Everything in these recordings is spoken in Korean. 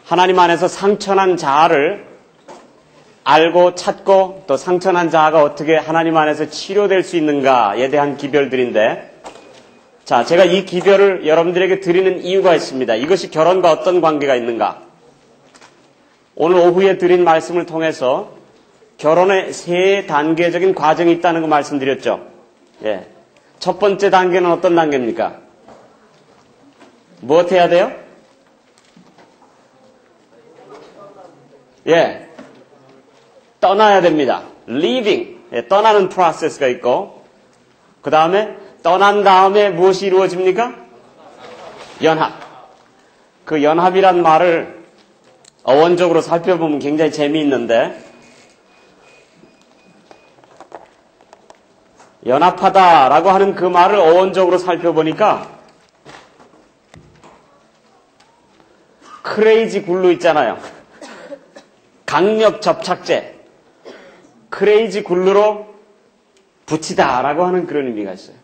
하나님 안에서 상처난 자아를 알고 찾고 또 상처난 자아가 어떻게 하나님 안에서 치료될 수 있는가에 대한 기별들인데, 자, 제가 이 기별을 여러분들에게 드리는 이유가 있습니다. 이것이 결혼과 어떤 관계가 있는가? 오늘 오후에 드린 말씀을 통해서 결혼의 세 단계적인 과정이 있다는 거 말씀드렸죠. 예. 첫 번째 단계는 어떤 단계입니까? 무엇 해야 돼요? 예. 떠나야 됩니다. leaving. 예, 떠나는 프로세스가 있고, 그 다음에 떠난 다음에 무엇이 이루어집니까? 연합. 그 연합이란 말을 어원적으로 살펴보면 굉장히 재미있는데, 연합하다라고 하는 그 말을 어원적으로 살펴보니까 크레이지 글루 있잖아요. 강력 접착제. 크레이지 글루로 붙이다라고 하는 그런 의미가 있어요.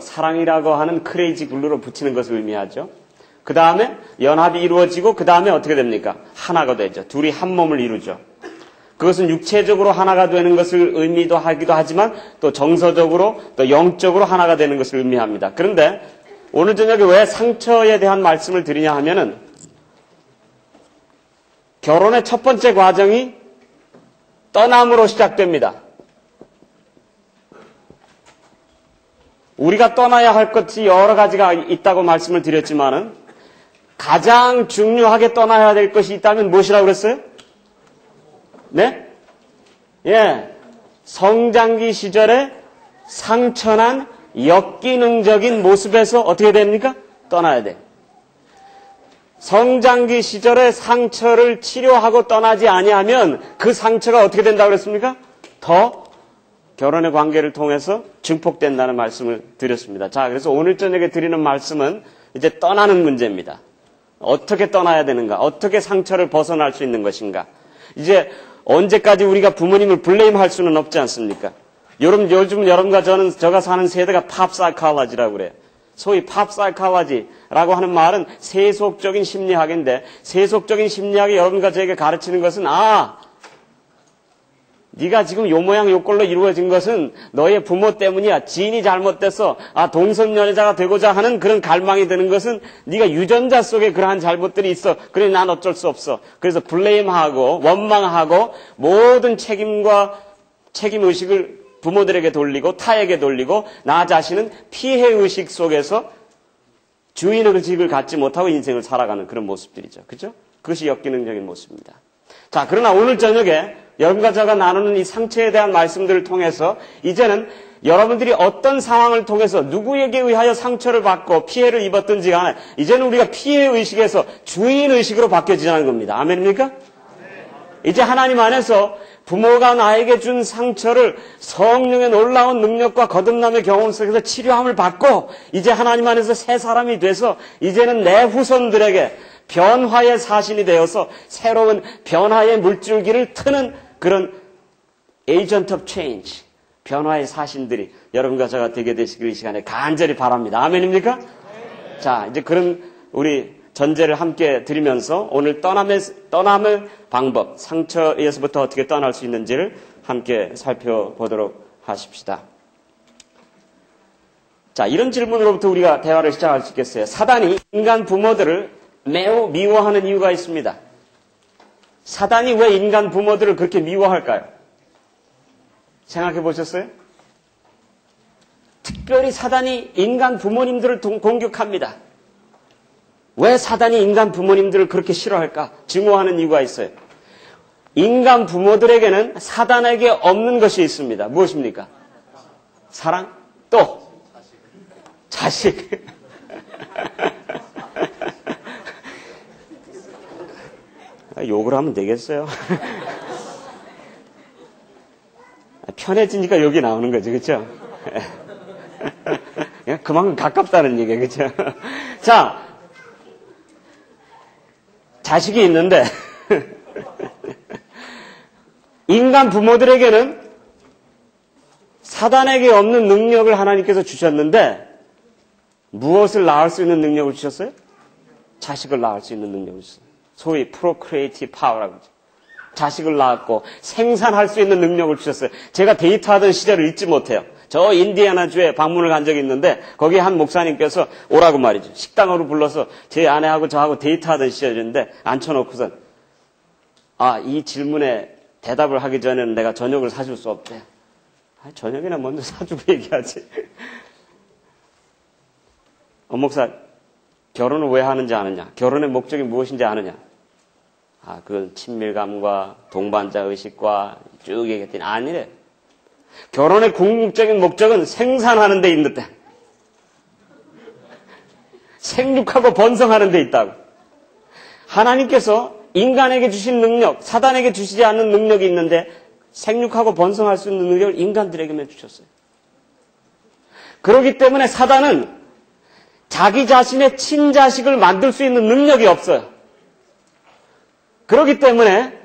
사랑이라고 하는 크레이지 글루로 붙이는 것을 의미하죠. 그 다음에 연합이 이루어지고 그 다음에 어떻게 됩니까? 하나가 되죠. 둘이 한 몸을 이루죠. 그것은 육체적으로 하나가 되는 것을 의미도 하기도 하지만 또 정서적으로 또 영적으로 하나가 되는 것을 의미합니다. 그런데 오늘 저녁에 왜 상처에 대한 말씀을 드리냐 하면은 결혼의 첫 번째 과정이 떠남으로 시작됩니다. 우리가 떠나야 할 것이 여러 가지가 있다고 말씀을 드렸지만은 가장 중요하게 떠나야 될 것이 있다면 무엇이라고 그랬어요? 네? 예. 성장기 시절에 상처난 역기능적인 모습에서 어떻게 됩니까? 떠나야 돼. 성장기 시절에 상처를 치료하고 떠나지 아니하면 그 상처가 어떻게 된다고 그랬습니까? 더 결혼의 관계를 통해서 증폭된다는 말씀을 드렸습니다. 자, 그래서 오늘 저녁에 드리는 말씀은 이제 떠나는 문제입니다. 어떻게 떠나야 되는가? 어떻게 상처를 벗어날 수 있는 것인가? 이제 언제까지 우리가 부모님을 블레임할 수는 없지 않습니까? 요즘 여러분과 제가 사는 세대가 팝 사이콜로지라고 그래요. 소위 팝 사이콜로지라고 하는 말은 세속적인 심리학인데, 세속적인 심리학이 여러분과 저에게 가르치는 것은 네가 지금 요 모양 요 꼴로 이루어진 것은 너의 부모 때문이야. 지인이 잘못돼서 동성연애자가 되고자 하는 그런 갈망이 드는 것은 네가 유전자 속에 그러한 잘못들이 있어. 그래 난 어쩔 수 없어. 그래서 블레임하고 원망하고 모든 책임과 책임의식을 부모들에게 돌리고 타에게 돌리고 나 자신은 피해의식 속에서 주인의식을 갖지 못하고 인생을 살아가는 그런 모습들이죠. 그죠? 그것이 역기능적인 모습입니다. 자, 그러나 오늘 저녁에 여러분과 제가 나누는 이 상처에 대한 말씀들을 통해서 이제는 여러분들이 어떤 상황을 통해서 누구에게 의하여 상처를 받고 피해를 입었든지 간에 이제는 우리가 피해의식에서 주인의식으로 바뀌어지자는 겁니다. 아멘입니까? 이제 하나님 안에서 부모가 나에게 준 상처를 성령의 놀라운 능력과 거듭남의 경험 속에서 치료함을 받고 이제 하나님 안에서 새 사람이 돼서 이제는 내 후손들에게 변화의 사신이 되어서 새로운 변화의 물줄기를 트는 그런 에이전트 오브 체인지, 변화의 사신들이 여러분과 제가 되게 되시길 이 시간에 간절히 바랍니다. 아멘입니까? 네. 자, 이제 그런 우리 전제를 함께 드리면서 오늘 떠남의 방법, 상처에서부터 어떻게 떠날 수 있는지를 함께 살펴보도록 하십시다. 자, 이런 질문으로부터 우리가 대화를 시작할 수 있겠어요. 사단이 인간 부모들을 매우 미워하는 이유가 있습니다. 사단이 왜 인간 부모들을 그렇게 미워할까요? 생각해 보셨어요? 특별히 사단이 인간 부모님들을 공격합니다. 왜 사단이 인간 부모님들을 그렇게 싫어할까? 증오하는 이유가 있어요. 인간 부모들에게는 사단에게 없는 것이 있습니다. 무엇입니까? 사랑, 또 자식. 욕을 하면 되겠어요? 편해지니까 욕이 나오는 거죠, 그렇죠? 그만큼 가깝다는 얘기예요, 그렇죠? 자, 자식이 있는데 인간 부모들에게는 사단에게 없는 능력을 하나님께서 주셨는데 무엇을 낳을 수 있는 능력을 주셨어요? 자식을 낳을 수 있는 능력을 줬어요. 소위 프로크리에이티브 파워라고 하죠. 자식을 낳았고 생산할 수 있는 능력을 주셨어요. 제가 데이트하던 시절을 잊지 못해요. 저 인디애나주에 방문을 간 적이 있는데 거기에 한 목사님께서 오라고 말이죠. 식당으로 불러서 제 아내하고 저하고 데이트하던 시절인데 앉혀놓고선 이 질문에 대답을 하기 전에는 내가 저녁을 사줄 수 없대. 저녁이나 먼저 사주고 얘기하지. 목사, 결혼을 왜 하는지 아느냐? 결혼의 목적이 무엇인지 아느냐? 그건 친밀감과 동반자 의식과 쭉 얘기했더니 아니래. 결혼의 궁극적인 목적은 생산하는 데 있는데. 생육하고 번성하는 데 있다고. 하나님께서 인간에게 주신 능력, 사단에게 주시지 않는 능력이 있는데 생육하고 번성할 수 있는 능력을 인간들에게만 주셨어요. 그렇기 때문에 사단은 자기 자신의 친자식을 만들 수 있는 능력이 없어요. 그렇기 때문에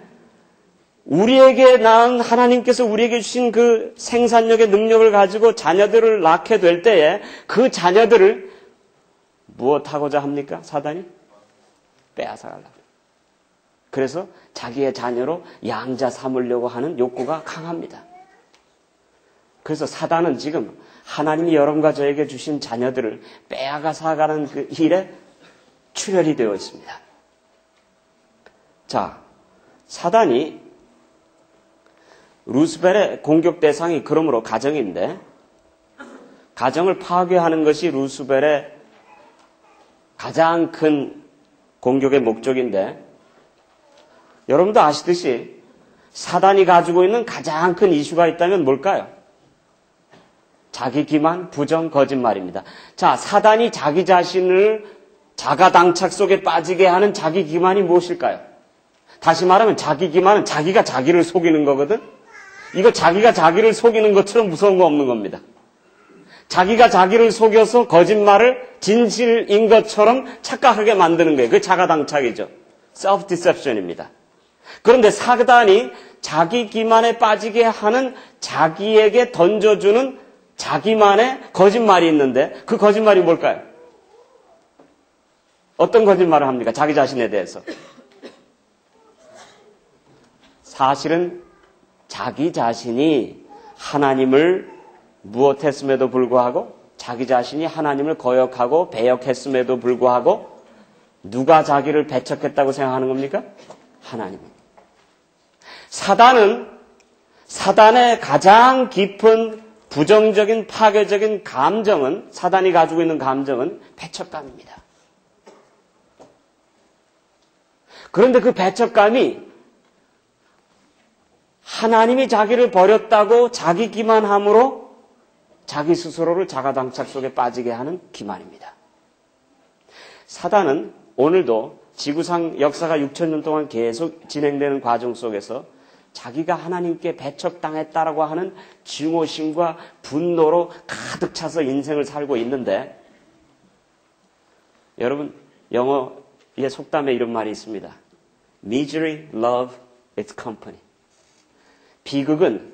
우리에게 낳은 하나님께서 우리에게 주신 그 생산력의 능력을 가지고 자녀들을 낳게 될 때에 그 자녀들을 무엇하고자 합니까? 사단이? 빼앗아가려고. 그래서 자기의 자녀로 양자 삼으려고 하는 욕구가 강합니다. 그래서 사단은 지금 하나님이 여러분과 저에게 주신 자녀들을 빼앗아가는 그 일에 출혈이 되어 있습니다. 자, 사단이 루스벨의 공격 대상이 그러므로 가정인데 가정을 파괴하는 것이 루스벨의 가장 큰 공격의 목적인데 여러분도 아시듯이 사단이 가지고 있는 가장 큰 이슈가 있다면 뭘까요? 자기 기만, 부정, 거짓말입니다. 자, 사단이 자기 자신을 자가당착 속에 빠지게 하는 자기 기만이 무엇일까요? 다시 말하면 자기 기만은 자기가 자기를 속이는 거거든? 이거 자기가 자기를 속이는 것처럼 무서운 거 없는 겁니다. 자기가 자기를 속여서 거짓말을 진실인 것처럼 착각하게 만드는 거예요. 그게 자가당착이죠. self-deception입니다. 그런데 사단이 자기 기만에 빠지게 하는 자기에게 던져주는 자기만의 거짓말이 있는데 그 거짓말이 뭘까요? 어떤 거짓말을 합니까? 자기 자신에 대해서. 사실은 자기 자신이 하나님을 무엇했음에도 불구하고 자기 자신이 하나님을 거역하고 배역했음에도 불구하고 누가 자기를 배척했다고 생각하는 겁니까? 하나님. 사단은 사단의 가장 깊은 부정적인 파괴적인 감정은 사단이 가지고 있는 감정은 배척감입니다. 그런데 그 배척감이 하나님이 자기를 버렸다고 자기 기만함으로 자기 스스로를 자가당착 속에 빠지게 하는 기만입니다. 사단은 오늘도 지구상 역사가 6,000년 동안 계속 진행되는 과정 속에서 자기가 하나님께 배척당했다라고 하는 증오심과 분노로 가득 차서 인생을 살고 있는데 여러분 영어의 속담에 이런 말이 있습니다. Misery love its company. 비극은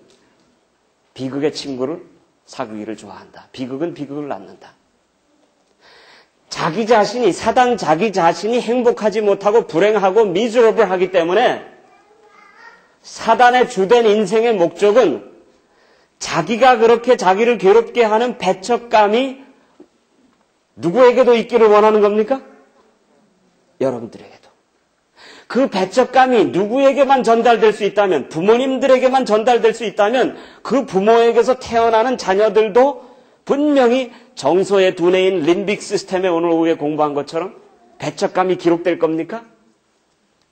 비극의 친구를 사귀기를 좋아한다. 비극은 비극을 낳는다. 자기 자신이 사단 자기 자신이 행복하지 못하고 불행하고 미저러블 하기 때문에 사단의 주된 인생의 목적은 자기가 그렇게 자기를 괴롭게 하는 배척감이 누구에게도 있기를 원하는 겁니까? 여러분들에게도. 그 배척감이 누구에게만 전달될 수 있다면, 부모님들에게만 전달될 수 있다면 그 부모에게서 태어나는 자녀들도 분명히 정서의 두뇌인 림빅 시스템에 오늘 오후에 공부한 것처럼 배척감이 기록될 겁니까?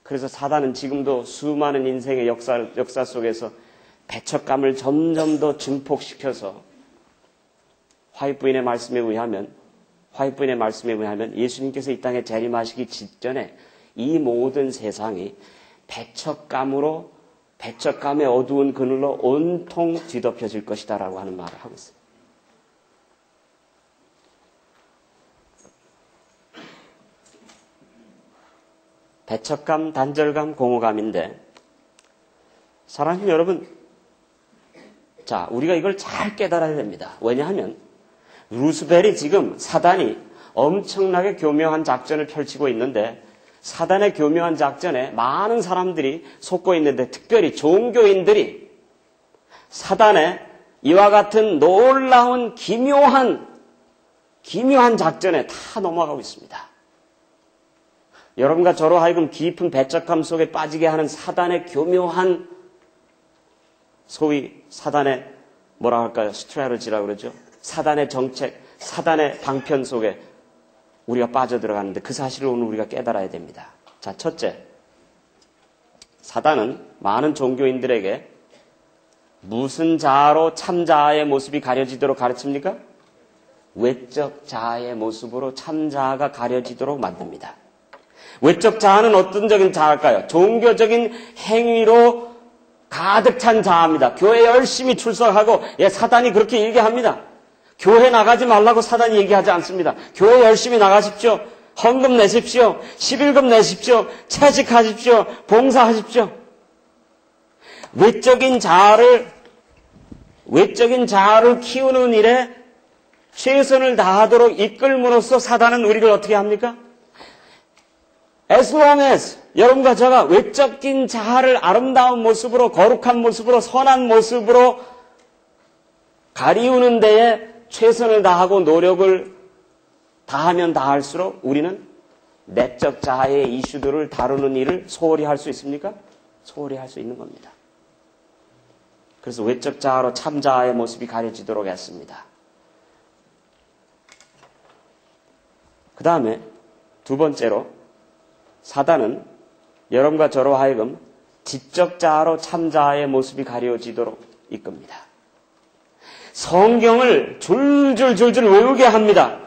그래서 사단은 지금도 수많은 인생의 역사 속에서 배척감을 점점 더 증폭시켜서 화이트부인의 말씀에 의하면 예수님께서 이 땅에 재림하시기 직전에 이 모든 세상이 배척감의 어두운 그늘로 온통 뒤덮여질 것이다라고 하는 말을 하고 있어요. 배척감, 단절감, 공허감인데 사랑하는 여러분, 자, 우리가 이걸 잘 깨달아야 됩니다. 왜냐하면 루스벨이 지금 사단이 엄청나게 교묘한 작전을 펼치고 있는데 사단의 교묘한 작전에 많은 사람들이 속고 있는데 특별히 종교인들이 사단의 이와 같은 놀라운 기묘한 작전에 다 넘어가고 있습니다. 여러분과 저로 하여금 깊은 배척감 속에 빠지게 하는 사단의 교묘한 소위 사단의 뭐라 할까요? 스트래티지라고 그러죠. 사단의 정책, 사단의 방편 속에 우리가 빠져들어가는데 그 사실을 오늘 우리가 깨달아야 됩니다. 자, 첫째. 사단은 많은 종교인들에게 무슨 자아로 참 자아의 모습이 가려지도록 가르칩니까? 외적 자아의 모습으로 참 자아가 가려지도록 만듭니다. 외적 자아는 어떤 적인 자아일까요? 종교적인 행위로 가득 찬 자아입니다. 교회 열심히 출석하고 사단이 그렇게 얘기합니다. 교회 나가지 말라고 사단이 얘기하지 않습니다. 교회 열심히 나가십시오. 헌금 내십시오. 11금 내십시오. 채식하십시오. 봉사하십시오. 외적인 자아를 키우는 일에 최선을 다하도록 이끌므로써 사단은 우리를 어떻게 합니까? As long as 여러분과 저가 외적인 자아를 아름다운 모습으로, 거룩한 모습으로, 선한 모습으로 가리우는 데에 최선을 다하고 노력을 다하면 다할수록 우리는 내적 자아의 이슈들을 다루는 일을 소홀히 할 수 있습니까? 소홀히 할 수 있는 겁니다. 그래서 외적 자아로 참 자아의 모습이 가려지도록 했습니다. 그 다음에 두 번째로 사단은 여러분과 저로 하여금 지적 자아로 참 자아의 모습이 가려지도록 이끕니다. 성경을 줄줄줄줄 외우게 합니다.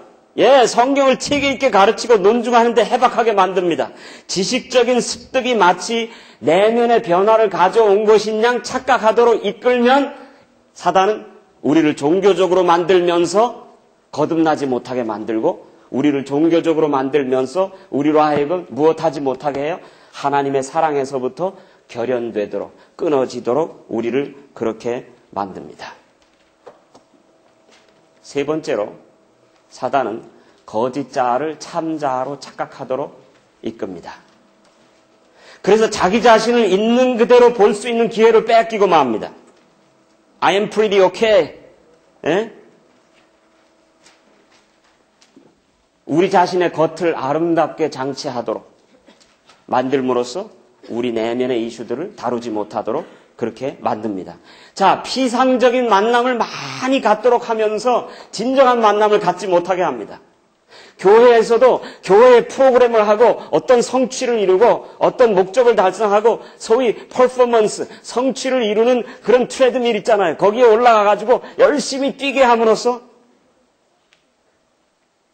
성경을 책 읽게 가르치고 논중하는데 해박하게 만듭니다. 지식적인 습득이 마치 내면의 변화를 가져온 것인 양 착각하도록 이끌면 사단은 우리를 종교적으로 만들면서 거듭나지 못하게 만들고 우리를 종교적으로 만들면서 우리로 하여금 무엇하지 못하게 해요? 하나님의 사랑에서부터 결연되도록 끊어지도록 우리를 그렇게 만듭니다. 세 번째로 사단은 거짓 자아를 참 자아로 착각하도록 이끕니다. 그래서 자기 자신을 있는 그대로 볼 수 있는 기회를 뺏기고 맙니다. I am pretty okay. 우리 자신의 겉을 아름답게 장치하도록 만들므로써 우리 내면의 이슈들을 다루지 못하도록 그렇게 만듭니다. 자, 피상적인 만남을 많이 갖도록 하면서 진정한 만남을 갖지 못하게 합니다. 교회에서도 교회의 프로그램을 하고 어떤 성취를 이루고 어떤 목적을 달성하고 소위 퍼포먼스, 성취를 이루는 그런 트레드밀 있잖아요. 거기에 올라가가지고 열심히 뛰게 함으로써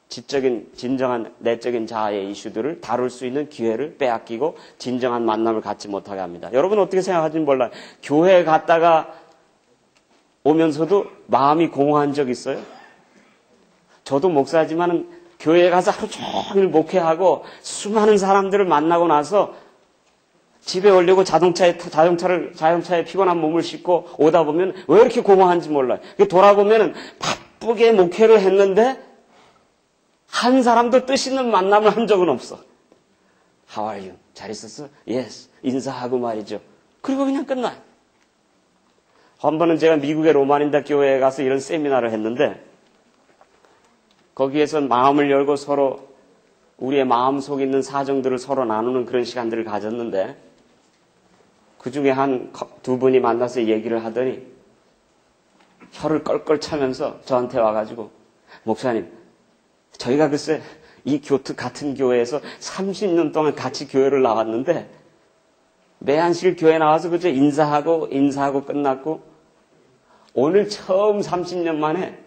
지적인, 진정한 내적인 자아의 이슈들을 다룰 수 있는 기회를 빼앗기고 진정한 만남을 갖지 못하게 합니다. 여러분 어떻게 생각하는지 몰라요. 교회에 갔다가 오면서도 마음이 공허한 적 있어요? 저도 목사지만은 교회에 가서 하루 종일 목회하고 수많은 사람들을 만나고 나서 집에 오려고 자동차에 피곤한 몸을 싣고 오다 보면 왜 이렇게 공허한지 몰라요. 돌아보면은 바쁘게 목회를 했는데 한 사람도 뜻있는 만남을 한 적은 없어. How are you? 잘 있었어? Yes. 인사하고 말이죠. 그리고 그냥 끝나요. 한 번은 제가 미국의 로마린다 교회에 가서 이런 세미나를 했는데 거기에서 마음을 열고 서로 우리의 마음속에 있는 사정들을 서로 나누는 그런 시간들을 가졌는데 그중에 두 분이 만나서 얘기를 하더니 혀를 껄껄 차면서 저한테 와가지고 목사님 저희가 글쎄 이 같은 교회에서 30년 동안 같이 교회를 나왔는데 매한실 교회 나와서 그저 인사하고 끝났고 오늘 처음 30년 만에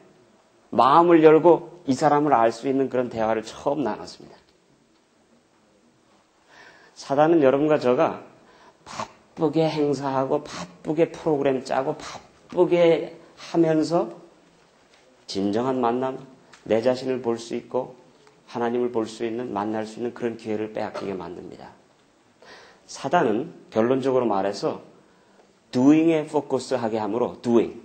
마음을 열고 이 사람을 알 수 있는 그런 대화를 처음 나눴습니다. 사단은 여러분과 저가 바쁘게 행사하고 바쁘게 프로그램 짜고 바쁘게 하면서 진정한 만남, 내 자신을 볼 수 있고 하나님을 볼 수 있는, 만날 수 있는 그런 기회를 빼앗기게 만듭니다. 사단은 결론적으로 말해서 doing에 포커스하게 하므로 doing.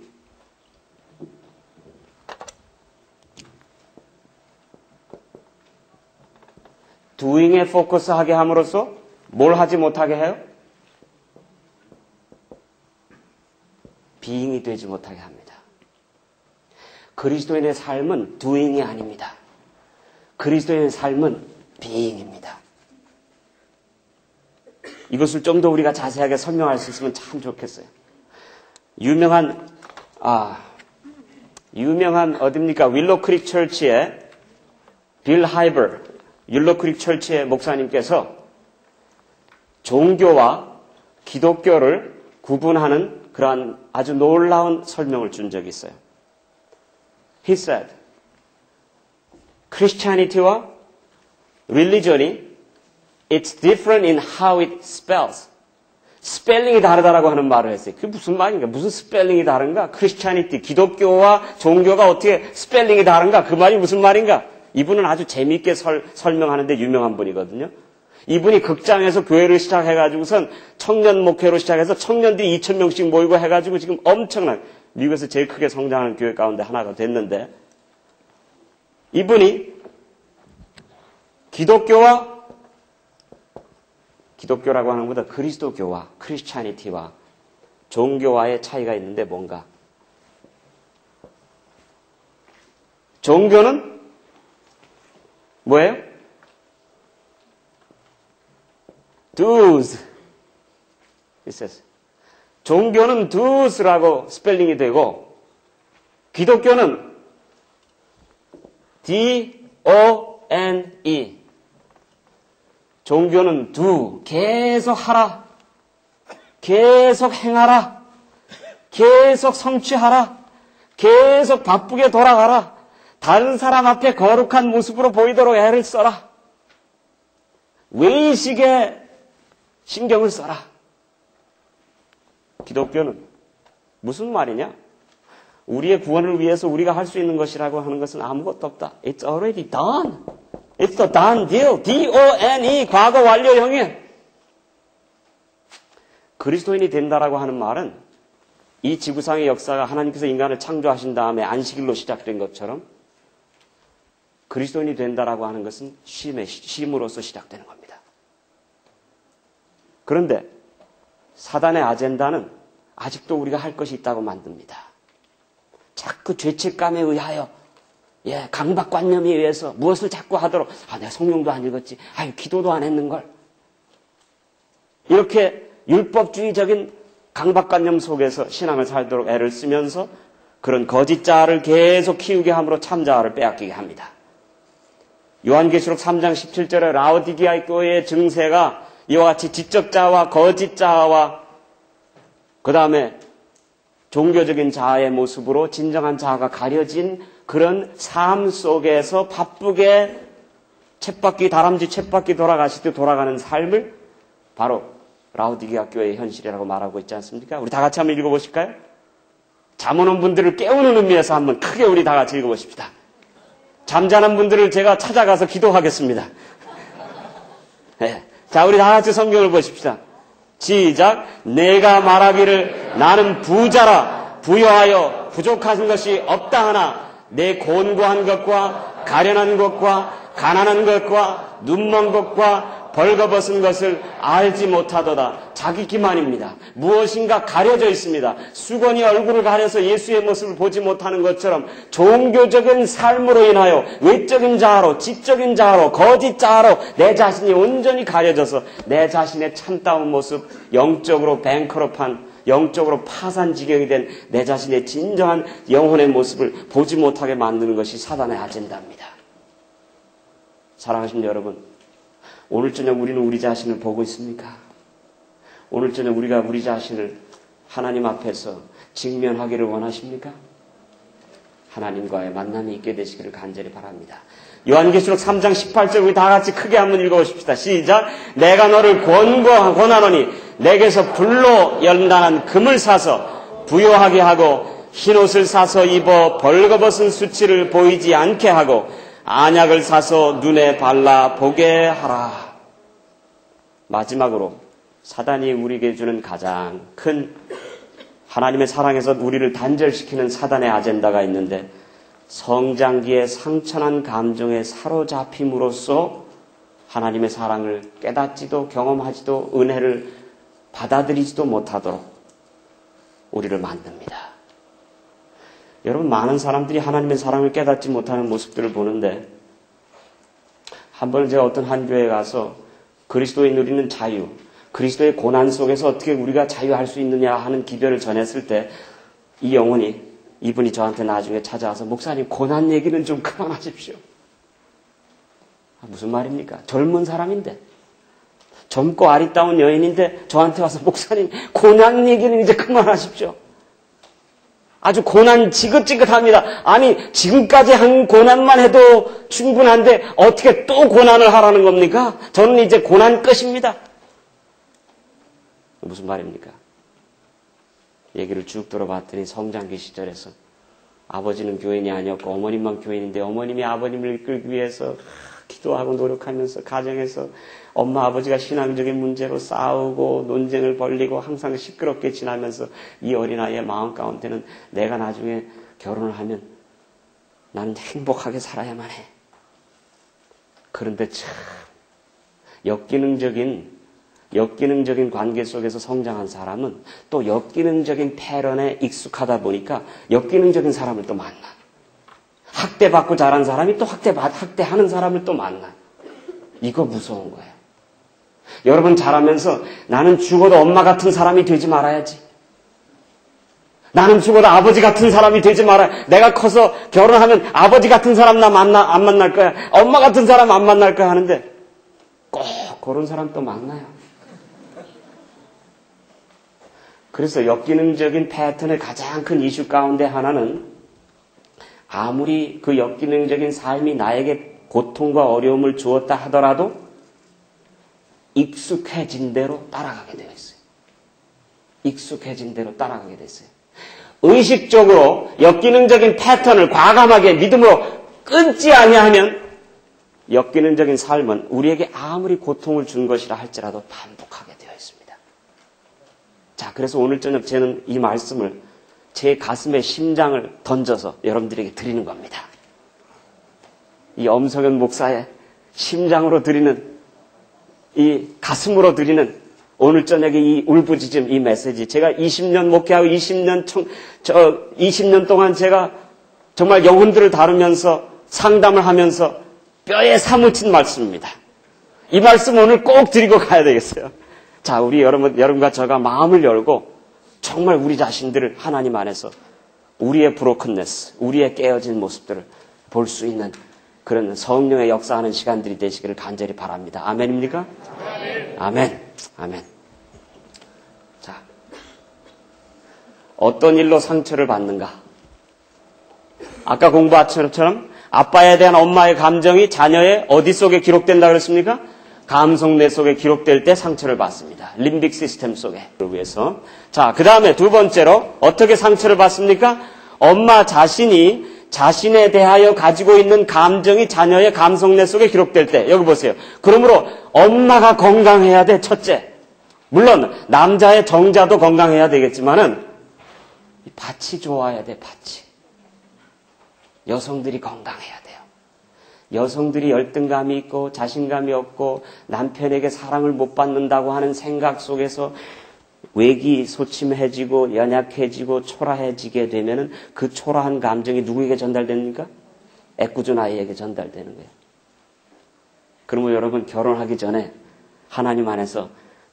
doing에 포커스하게 함으로써 뭘 하지 못하게 해요? being이 되지 못하게 합니다. 그리스도인의 삶은 doing이 아닙니다. 그리스도인의 삶은 being입니다. 이것을 좀 더 우리가 자세하게 설명할 수 있으면 참 좋겠어요. 유명한 어딥니까? 윌로크릭 철치의 빌 하이버, 윌로크릭 철치의 목사님께서 종교와 기독교를 구분하는 그러한 아주 놀라운 설명을 준 적이 있어요. He said, Christianity와 religion이 it's different in how it spells. 스펠링이 다르다라고 하는 말을 했어요. 그게 무슨 말인가? 무슨 스펠링이 다른가? 크리스찬이티, 기독교와 종교가 어떻게 스펠링이 다른가? 그 말이 무슨 말인가? 이분은 아주 재미있게 설명하는데 유명한 분이거든요. 이분이 극장에서 교회를 시작해가지고선 청년 목회로 시작해서 청년들이 2,000명씩 모이고 해가지고 지금 엄청난 미국에서 제일 크게 성장하는 교회 가운데 하나가 됐는데 이분이 기독교라고 하는 것보다 그리스도교와 크리스찬이티와 종교와의 차이가 있는데 뭔가? 종교는 뭐예요? do's. It says. 종교는 do's라고 스펠링이 되고 기독교는 D-O-N-E. 종교는 do, 계속 하라, 계속 행하라, 계속 성취하라, 계속 바쁘게 돌아가라, 다른 사람 앞에 거룩한 모습으로 보이도록 애를 써라, 외식에 신경을 써라. 기독교는 무슨 말이냐? 우리의 구원을 위해서 우리가 할 수 있는 것이라고 하는 것은 아무것도 없다. It's already done. It's a done deal. D-O-N-E. 과거 완료형이에요. 그리스도인이 된다라고 하는 말은 이 지구상의 역사가 하나님께서 인간을 창조하신 다음에 안식일로 시작된 것처럼 그리스도인이 된다라고 하는 것은 쉼으로써 시작되는 겁니다. 그런데 사단의 아젠다는 아직도 우리가 할 것이 있다고 만듭니다. 자꾸 죄책감에 의하여 강박관념에 의해서 무엇을 자꾸 하도록 내가 성경도 안 읽었지, 기도도 안 했는걸. 이렇게 율법주의적인 강박관념 속에서 신앙을 살도록 애를 쓰면서 그런 거짓자를 계속 키우게 함으로 참자를 빼앗기게 합니다. 요한계시록 3장 17절에 라오디게아 교회의 증세가 이와 같이 지적자와 거짓자와 그 다음에 종교적인 자아의 모습으로 진정한 자아가 가려진 그런 삶 속에서 바쁘게 다람쥐 쳇바퀴 돌아가시듯 돌아가는 삶을 바로 라오디게아 교회의 현실이라고 말하고 있지 않습니까? 우리 다 같이 한번 읽어보실까요? 잠 오는 분들을 깨우는 의미에서 한번 크게 우리 다 같이 읽어보십시다. 잠자는 분들을 제가 찾아가서 기도하겠습니다. 네. 자, 우리 다 같이 성경을 보십시다. 시작. 내가 말하기를 나는 부자라 부여하여 부족한 것이 없다 하나 내 곤고한 것과 가련한 것과 가난한 것과 눈먼 것과 벌거벗은 것을 알지 못하도다. 자기 기만입니다. 무엇인가 가려져 있습니다. 수건이 얼굴을 가려서 예수의 모습을 보지 못하는 것처럼 종교적인 삶으로 인하여 외적인 자아로, 지적인 자아로, 거짓 자아로 내 자신이 온전히 가려져서 내 자신의 참다운 모습, 영적으로 뱅크럽한, 영적으로 파산 지경이 된 내 자신의 진정한 영혼의 모습을 보지 못하게 만드는 것이 사단의 아젠다입니다. 사랑하시는 여러분, 오늘 저녁 우리는 우리 자신을 보고 있습니까? 오늘 저녁 우리가 우리 자신을 하나님 앞에서 직면하기를 원하십니까? 하나님과의 만남이 있게 되시기를 간절히 바랍니다. 요한계시록 3장 18절 우리 다 같이 크게 한번 읽어보십시다. 시작. 내가 너를 권하노니 내게서 불로 연단한 금을 사서 부요하게 하고 흰옷을 사서 입어 벌거벗은 수치를 보이지 않게 하고 안약을 사서 눈에 발라 보게 하라. 마지막으로 사단이 우리에게 주는 가장 큰 하나님의 사랑에서 우리를 단절시키는 사단의 아젠다가 있는데 성장기의 상처난 감정에 사로잡힘으로써 하나님의 사랑을 깨닫지도 경험하지도 은혜를 받아들이지도 못하도록 우리를 만듭니다. 여러분, 많은 사람들이 하나님의 사랑을 깨닫지 못하는 모습들을 보는데, 한 번 제가 어떤 한 교회에 가서 그리스도의 누리는 자유, 그리스도의 고난 속에서 어떻게 우리가 자유할 수 있느냐 하는 기별을 전했을 때 이 영혼이, 이분이 저한테 나중에 찾아와서 목사님, 고난 얘기는 좀 그만하십시오. 무슨 말입니까? 젊은 사람인데, 젊고 아리따운 여인인데 저한테 와서 목사님, 고난 얘기는 이제 그만하십시오. 아주 고난 지긋지긋합니다. 아니, 지금까지 한 고난만 해도 충분한데 어떻게 또 고난을 하라는 겁니까? 저는 이제 고난 끝입니다. 무슨 말입니까? 얘기를 쭉 들어봤더니 성장기 시절에서 아버지는 교인이 아니었고 어머님만 교인인데 어머님이 아버님을 이끌기 위해서 기도하고 노력하면서 가정에서 엄마 아버지가 신앙적인 문제로 싸우고 논쟁을 벌이고 항상 시끄럽게 지나면서 이 어린아이의 마음 가운데는 내가 나중에 결혼을 하면 나는 행복하게 살아야만 해. 그런데 참 역기능적인 관계 속에서 성장한 사람은 또 역기능적인 패런에 익숙하다 보니까 역기능적인 사람을 또 만나. 학대받고 자란 사람이 또 학대하는 사람을 또 만나. 이거 무서운 거예요. 여러분, 자라면서 나는 죽어도 엄마 같은 사람이 되지 말아야지. 나는 죽어도 아버지 같은 사람이 되지 말아야. 내가 커서 결혼하면 아버지 같은 사람 안 만날 거야. 엄마 같은 사람 안 만날 거야 하는데 꼭 그런 사람 또 만나요. 그래서 역기능적인 패턴의 가장 큰 이슈 가운데 하나는 아무리 그 역기능적인 삶이 나에게 고통과 어려움을 주었다 하더라도 익숙해진 대로 따라가게 되어 있어요. 익숙해진 대로 따라가게 됐어요. 의식적으로 역기능적인 패턴을 과감하게 믿음으로 끊지 아니하면 역기능적인 삶은 우리에게 아무리 고통을 준 것이라 할지라도 반복하게 되어 있습니다. 자, 그래서 오늘 저녁 저는 이 말씀을 제 가슴에 심장을 던져서 여러분들에게 드리는 겁니다. 이 엄성현 목사의 심장으로 드리는, 이 가슴으로 드리는 오늘 저녁에 이 울부짖음, 이 메시지. 제가 20년 목회하고 20년 동안 제가 정말 영혼들을 다루면서 상담을 하면서 뼈에 사무친 말씀입니다. 이 말씀 오늘 꼭 드리고 가야 되겠어요. 자, 우리 여러분과 저가 마음을 열고 정말 우리 자신들을 하나님 안에서 우리의 브로큰네스, 우리의 깨어진 모습들을 볼 수 있는 그런 성령의 역사하는 시간들이 되시기를 간절히 바랍니다. 아멘입니까? 아멘. 아멘. 자, 어떤 일로 상처를 받는가? 아까 공부한 것처럼 아빠에 대한 엄마의 감정이 자녀의 어디 속에 기록된다 그랬습니까? 감성뇌 속에 기록될 때 상처를 받습니다. 림빅 시스템 속에. 위해서. 자, 그 다음에 두 번째로 어떻게 상처를 받습니까? 엄마 자신이 자신에 대하여 가지고 있는 감정이 자녀의 감성뇌 속에 기록될 때. 여기 보세요. 그러므로 엄마가 건강해야 돼, 첫째. 물론 남자의 정자도 건강해야 되겠지만은 밭이 좋아야 돼, 밭이. 여성들이 건강해야 돼요. 여성들이 열등감이 있고 자신감이 없고 남편에게 사랑을 못 받는다고 하는 생각 속에서 외기소침해지고 연약해지고 초라해지게 되면은 그 초라한 감정이 누구에게 전달됩니까? 애꿎은 아이에게 전달되는 거예요. 그러면 여러분, 결혼하기 전에 하나님 안에서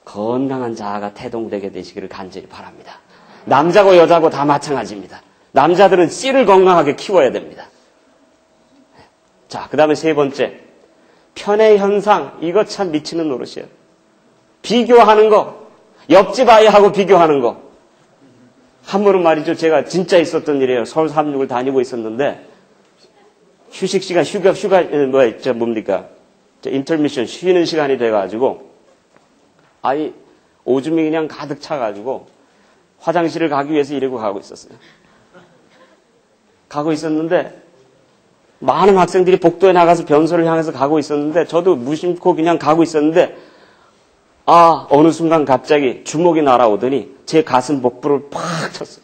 건강한 자아가 태동되게 되시기를 간절히 바랍니다. 남자고 여자고 다 마찬가지입니다. 남자들은 씨를 건강하게 키워야 됩니다. 자, 그 다음에 세 번째, 편의 현상. 이거 참 미치는 노릇이에요. 비교하는 거. 옆집 아이하고 비교하는 거. 한 번은 말이죠, 제가 진짜 있었던 일이에요. 서울 삼육을 다니고 있었는데 휴식 시간, 인터미션 쉬는 시간이 돼가지고 아이 오줌이 그냥 가득 차가지고 화장실을 가기 위해서 이러고 가고 있었어요. 가고 있었는데 많은 학생들이 복도에 나가서 변소를 향해서 가고 있었는데 저도 무심코 그냥 가고 있었는데 어느 순간 갑자기 주먹이 날아오더니 제 가슴 복부를 팍 쳤어요.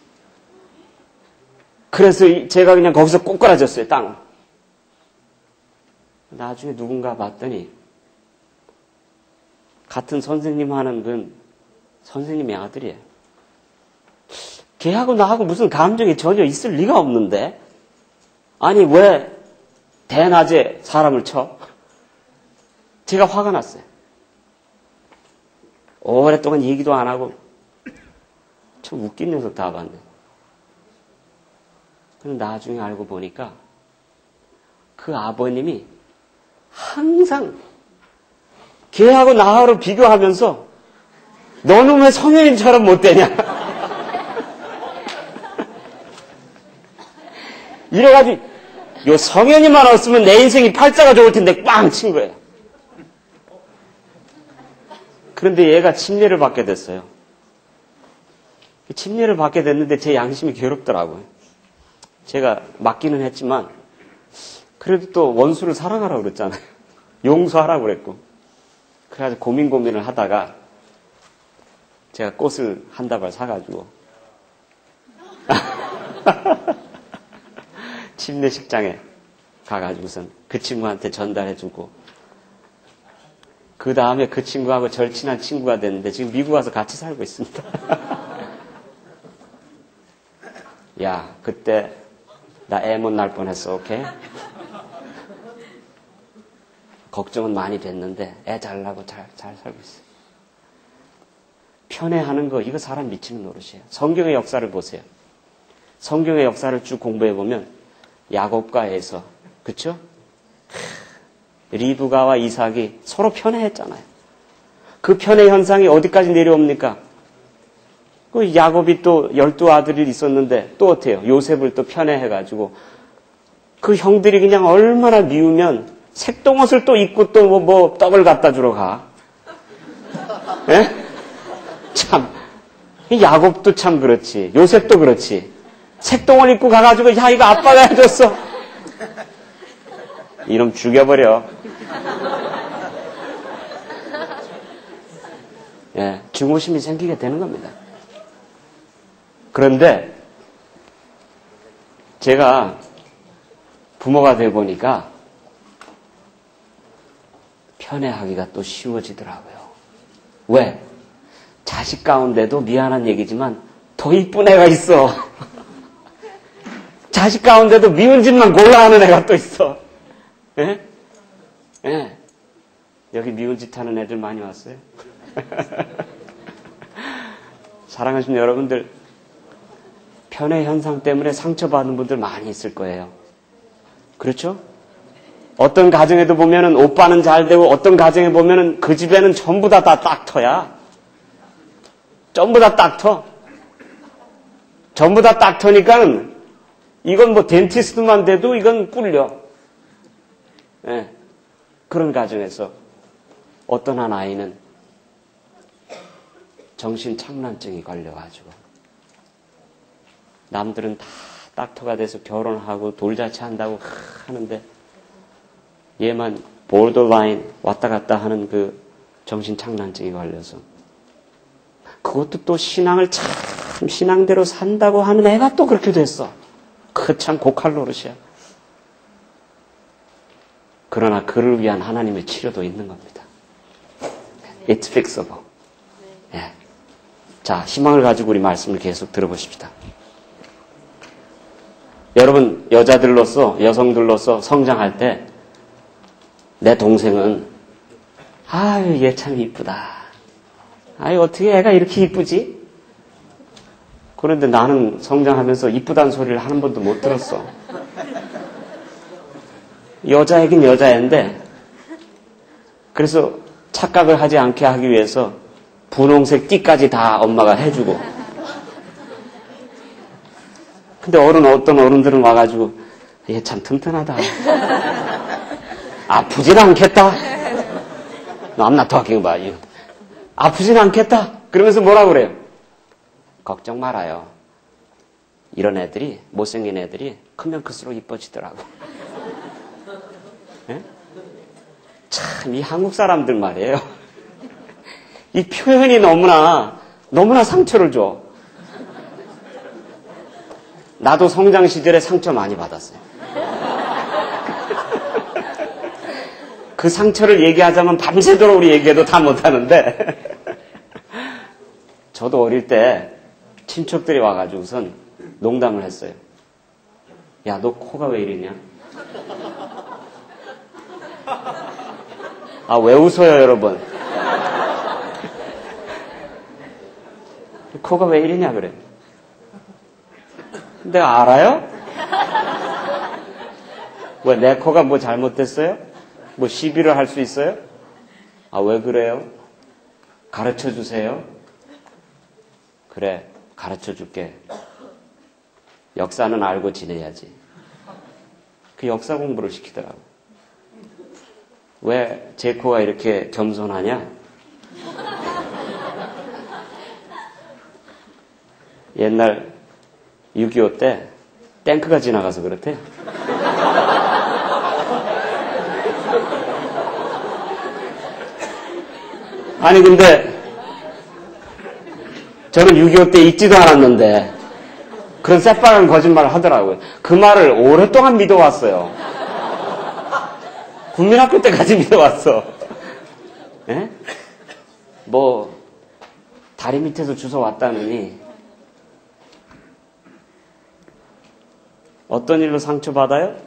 그래서 제가 그냥 거기서 꼬꾸라졌어요, 땅. 나중에 누군가 봤더니 같은 선생님 하는 건 선생님의 아들이에요. 걔하고 나하고 무슨 감정이 전혀 있을 리가 없는데, 아니 왜 대낮에 사람을 쳐? 제가 화가 났어요. 오랫동안 얘기도 안 하고 참 웃긴 녀석 다 봤네. 그런데 나중에 알고 보니까 그 아버님이 항상 걔하고 나하고 비교하면서 너는 왜 성현이처럼 못 되냐? 이래가지고 요 성현이만 없으면 내 인생이 팔자가 좋을 텐데 꽝 친 거예요. 그런데 얘가 침례를 받게 됐어요. 침례를 받게 됐는데 제 양심이 괴롭더라고요. 제가 맞기는 했지만 그래도 또 원수를 사랑하라고 그랬잖아요. 용서하라고 그랬고. 그래가지고 고민을 하다가 제가 꽃을 한 다발 사가지고 침례식장에 가가지고선 그 친구한테 전달해주고, 그 다음에 그 친구하고 절친한 친구가 됐는데 지금 미국 와서 같이 살고 있습니다. 야, 그때 나 애 못 낳을 뻔했어, 오케이? 걱정은 많이 됐는데 애 잘 낳고 잘 살고 있어. 편애하는 거, 이거 사람 미치는 노릇이에요. 성경의 역사를 보세요. 성경의 역사를 쭉 공부해보면 야곱과 에서, 그쵸? 리브가와 이삭이 서로 편애했잖아요. 그 편애 현상이 어디까지 내려옵니까? 그 야곱이 또 12아들이 있었는데 또 어때요? 요셉을 또 편애해가지고 그 형들이 그냥 얼마나 미우면 색동옷을 또 입고 또 뭐 떡을 갖다 주러 가. 예? 참, 야곱도 참 그렇지. 요셉도 그렇지. 색동을 입고 가가지고 야 이거 아빠가 해줬어. 이놈 죽여버려. 예, 증오심이 생기게 되는 겁니다. 그런데 제가 부모가 되어 보니까 편애하기가 또 쉬워지더라고요. 왜? 자식 가운데도 미안한 얘기지만 더 이쁜 애가 있어. 자식 가운데도 미운 짓만 골라하는 애가 또 있어. 예? 예. 여기 미운 짓 하는 애들 많이 왔어요. 사랑하시는 여러분들, 편애 현상 때문에 상처받는 분들 많이 있을 거예요. 그렇죠? 어떤 가정에도 보면은 오빠는 잘 되고 어떤 가정에 보면은 그 집에는 전부 다 딱터야. 전부 다 딱터. 전부 다 딱터니까는 이건 뭐 덴티스트만 돼도 이건 꿀려. 예. 그런 가정에서 어떤 한 아이는 정신착란증이 걸려가지고 남들은 다 닥터가 돼서 결혼하고 돌잔치한다고 하는데 얘만 보더라인 왔다 갔다 하는 그 정신착란증이 걸려서, 그것도 또 신앙을 참 신앙대로 산다고 하는 애가 또 그렇게 됐어. 그 참 고칼 노릇이야. 그러나 그를 위한 하나님의 치료도 있는 겁니다. It's fixable. 예. 자, 희망을 가지고 우리 말씀을 계속 들어보십시다. 여러분, 여자들로서, 여성들로서 성장할 때 내 동생은 아유, 얘 참 이쁘다. 아유, 어떻게 애가 이렇게 이쁘지? 그런데 나는 성장하면서 이쁘다는 소리를 한 번도 못 들었어. 여자애긴 여자애인데, 그래서 착각을 하지 않게 하기 위해서 분홍색 띠까지 다 엄마가 해주고. 근데 어떤 어른들은 와가지고 얘 참 튼튼하다. 아프진 않겠다. I'm not talking about you. 아프진 않겠다. 그러면서 뭐라 그래요? 걱정 말아요. 이런 애들이, 못생긴 애들이 크면 클수록 이뻐지더라고. 예? 참, 이 한국 사람들 말이에요. 이 표현이 너무나 상처를 줘. 나도 성장 시절에 상처 많이 받았어요. 그 상처를 얘기하자면 밤새도록 우리 얘기해도 다 못하는데 저도 어릴 때 친척들이 와가지고선 농담을 했어요. 야, 너 코가 왜 이러냐? 아, 왜 웃어요, 여러분? 코가 왜 이러냐 그래. 내가 알아요? 왜, 내 코가 뭐 잘못됐어요? 뭐 시비를 할 수 있어요? 아, 왜 그래요? 가르쳐 주세요. 그래, 가르쳐 줄게. 역사는 알고 지내야지. 그 역사 공부를 시키더라고. 왜 제 코가 이렇게 겸손하냐? 옛날 6.25 때 탱크가 지나가서 그렇대. 아니 근데 저는 6.25 때 있지도 않았는데 그런 새빨간 거짓말을 하더라고요. 그 말을 오랫동안 믿어왔어요. 국민학교 때까지 믿어왔어. 예? 뭐 다리 밑에서 주워 왔다느니 어떤 일로 상처받아요?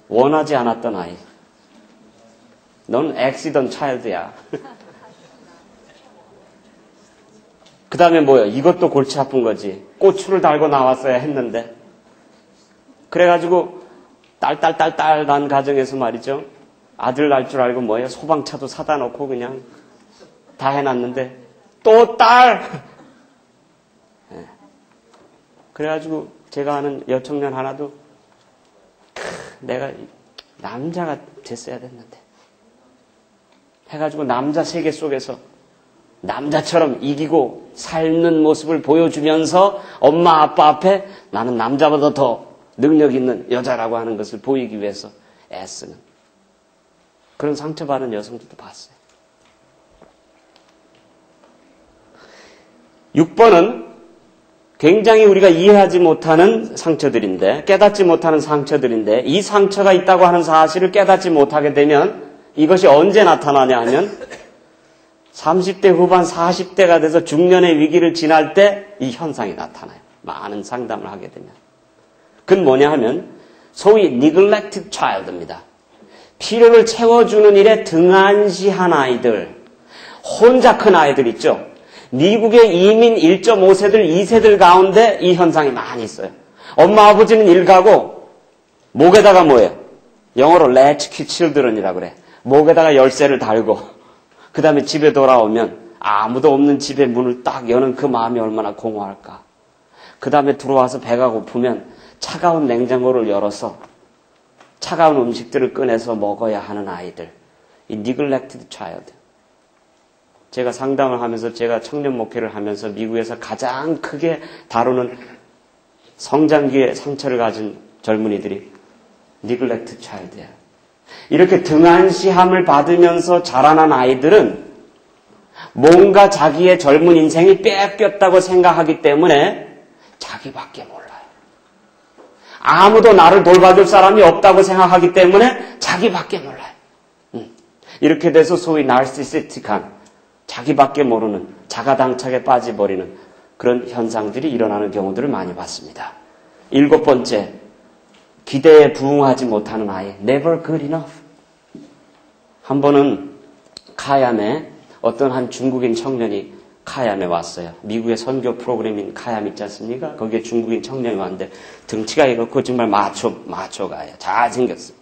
원하지 않았던 아이. 넌 액시던 차일드야. 그 다음에 뭐예요? 이것도 골치 아픈 거지. 고추를 달고 나왔어야 했는데. 그래가지고 딸딸딸딸 난 가정에서 말이죠. 아들 날 줄 알고 뭐예요? 소방차도 사다 놓고 그냥 다 해놨는데 또 딸! 네. 그래가지고 제가 아는 여청년 하나도 내가 남자가 됐어야 됐는데 해가지고 남자 세계 속에서 남자처럼 이기고 삶는 모습을 보여주면서 엄마 아빠 앞에 나는 남자보다 더 능력 있는 여자라고 하는 것을 보이기 위해서 애쓰는 그런 상처받은 여성들도 봤어요. 6번은 굉장히 우리가 이해하지 못하는 상처들인데, 깨닫지 못하는 상처들인데, 이 상처가 있다고 하는 사실을 깨닫지 못하게 되면 이것이 언제 나타나냐 하면 30대 후반 40대가 돼서 중년의 위기를 지날 때 이 현상이 나타나요. 많은 상담을 하게 되면. 그건 뭐냐 하면 소위 neglected child입니다. 필요를 채워주는 일에 등한시한 아이들, 혼자 큰 아이들 있죠. 미국의 이민 1.5세들, 2세들 가운데 이 현상이 많이 있어요. 엄마 아버지는 일 가고 목에다가 뭐예요? 영어로 latchkey children이라고 그래. 목에다가 열쇠를 달고 그 다음에 집에 돌아오면 아무도 없는 집의 문을 딱 여는 그 마음이 얼마나 공허할까. 그 다음에 들어와서 배가 고프면 차가운 냉장고를 열어서 차가운 음식들을 꺼내서 먹어야 하는 아이들. 이 neglected child. 제가 상담을 하면서 제가 청년 목회를 하면서 미국에서 가장 크게 다루는 성장기에 상처를 가진 젊은이들이 neglected child예요. 이렇게 등한시함을 받으면서 자라난 아이들은 뭔가 자기의 젊은 인생이 뺏겼다고 생각하기 때문에 자기밖에 몰라요. 아무도 나를 돌봐줄 사람이 없다고 생각하기 때문에 자기밖에 몰라요. 이렇게 돼서 소위 나르시시스틱한 자기밖에 모르는 자가당착에 빠져버리는 그런 현상들이 일어나는 경우들을 많이 봤습니다. 7번째, 기대에 부응하지 못하는 아이, never good enough. 한 번은 카얌에 어떤 한 중국인 청년이 카얌에 왔어요. 미국의 선교 프로그램인 카얌 있지 않습니까? 거기에 중국인 청년이 왔는데 등치가 이렇고 정말 마초가요. 잘생겼어요.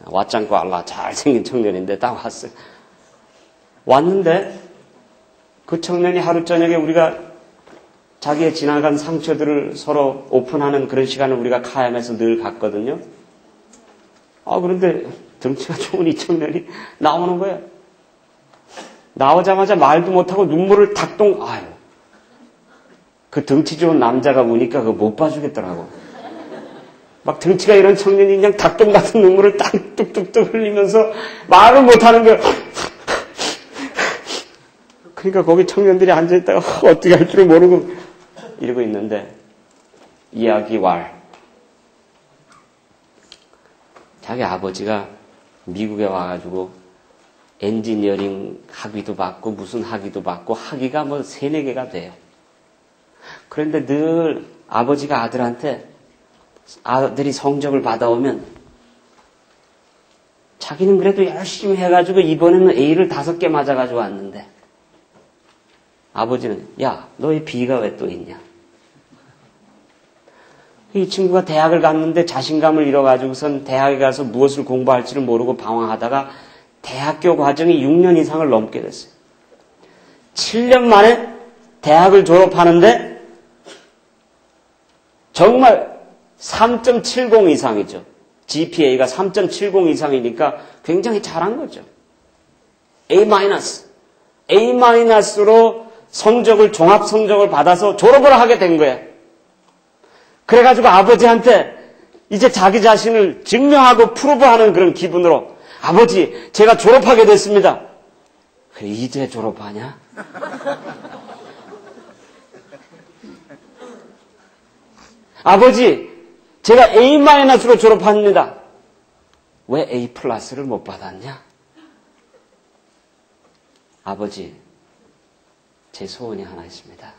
왓짱과 알라 잘생긴 청년인데 딱 왔어요. 왔는데 그 청년이 하루 저녁에 우리가 자기의 지나간 상처들을 서로 오픈하는 그런 시간을 우리가 카얌에서 늘 갔거든요. 그런데 등치가 좋은 이 청년이 나오는 거예요. 나오자마자 말도 못하고 눈물을 그 등치 좋은 남자가 우니까 그거 못 봐주겠더라고. 막 등치가 이런 청년이 그냥 닭똥 같은 눈물을 딱 뚝뚝뚝 흘리면서 말을 못하는 거예요. 그러니까 거기 청년들이 앉아있다가 어떻게 할 줄을 모르고 이러고 있는데 이야기 자기 아버지가 미국에 와가지고 엔지니어링 학위도 받고 무슨 학위도 받고 학위가 뭐 3, 4개가 돼요. 그런데 늘 아버지가 아들한테 아들이 성적을 받아오면 자기는 그래도 열심히 해가지고 이번에는 A를 5개 맞아가지고 왔는데 아버지는 야, 너의 B가 왜 또 있냐? 이 친구가 대학을 갔는데 자신감을 잃어가지고선 대학에 가서 무엇을 공부할지를 모르고 방황하다가 대학교 과정이 6년 이상을 넘게 됐어요. 7년 만에 대학을 졸업하는데 정말 3.70 이상이죠. GPA가 3.70 이상이니까 굉장히 잘한 거죠. A-로 성적을, 종합 성적을 받아서 졸업을 하게 된 거예요. 그래가지고 아버지한테 이제 자기 자신을 증명하고 프루브하는 그런 기분으로 아버지, 제가 졸업하게 됐습니다. 그래, 이제 졸업하냐? 아버지, 제가 A-로 졸업합니다. 왜 A+를 못 받았냐? 아버지, 제 소원이 하나 있습니다.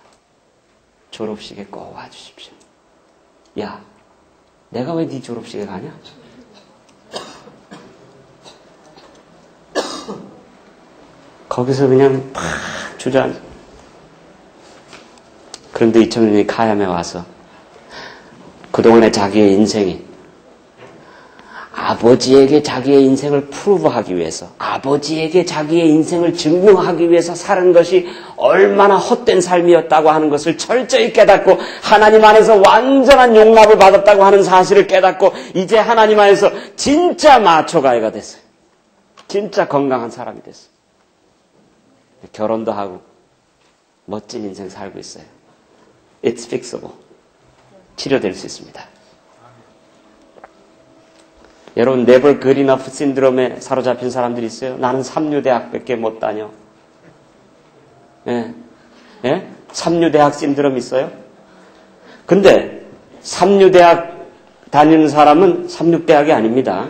졸업식에 꼭 와주십시오. 야, 내가 왜 네 졸업식에 가냐? 거기서 그냥 팍 주저앉아. 그런데 2000년이 카얌에 와서 그동안의 자기의 인생이 아버지에게 자기의 인생을 프루브하기 위해서, 아버지에게 자기의 인생을 증명하기 위해서 사는 것이 얼마나 헛된 삶이었다고 하는 것을 철저히 깨닫고 하나님 안에서 완전한 용납을 받았다고 하는 사실을 깨닫고 이제 하나님 안에서 진짜 마초가이가 됐어요. 진짜 건강한 사람이 됐어요. 결혼도 하고 멋진 인생 살고 있어요. It's fixable. 치료될 수 있습니다. 여러분, never good enough 신드롬에 사로잡힌 사람들이 있어요. 나는 삼류대학밖에 못 다녀. 예? 예? 삼류대학 신드롬 있어요? 근데 삼류대학 다니는 사람은 삼육대학이 아닙니다.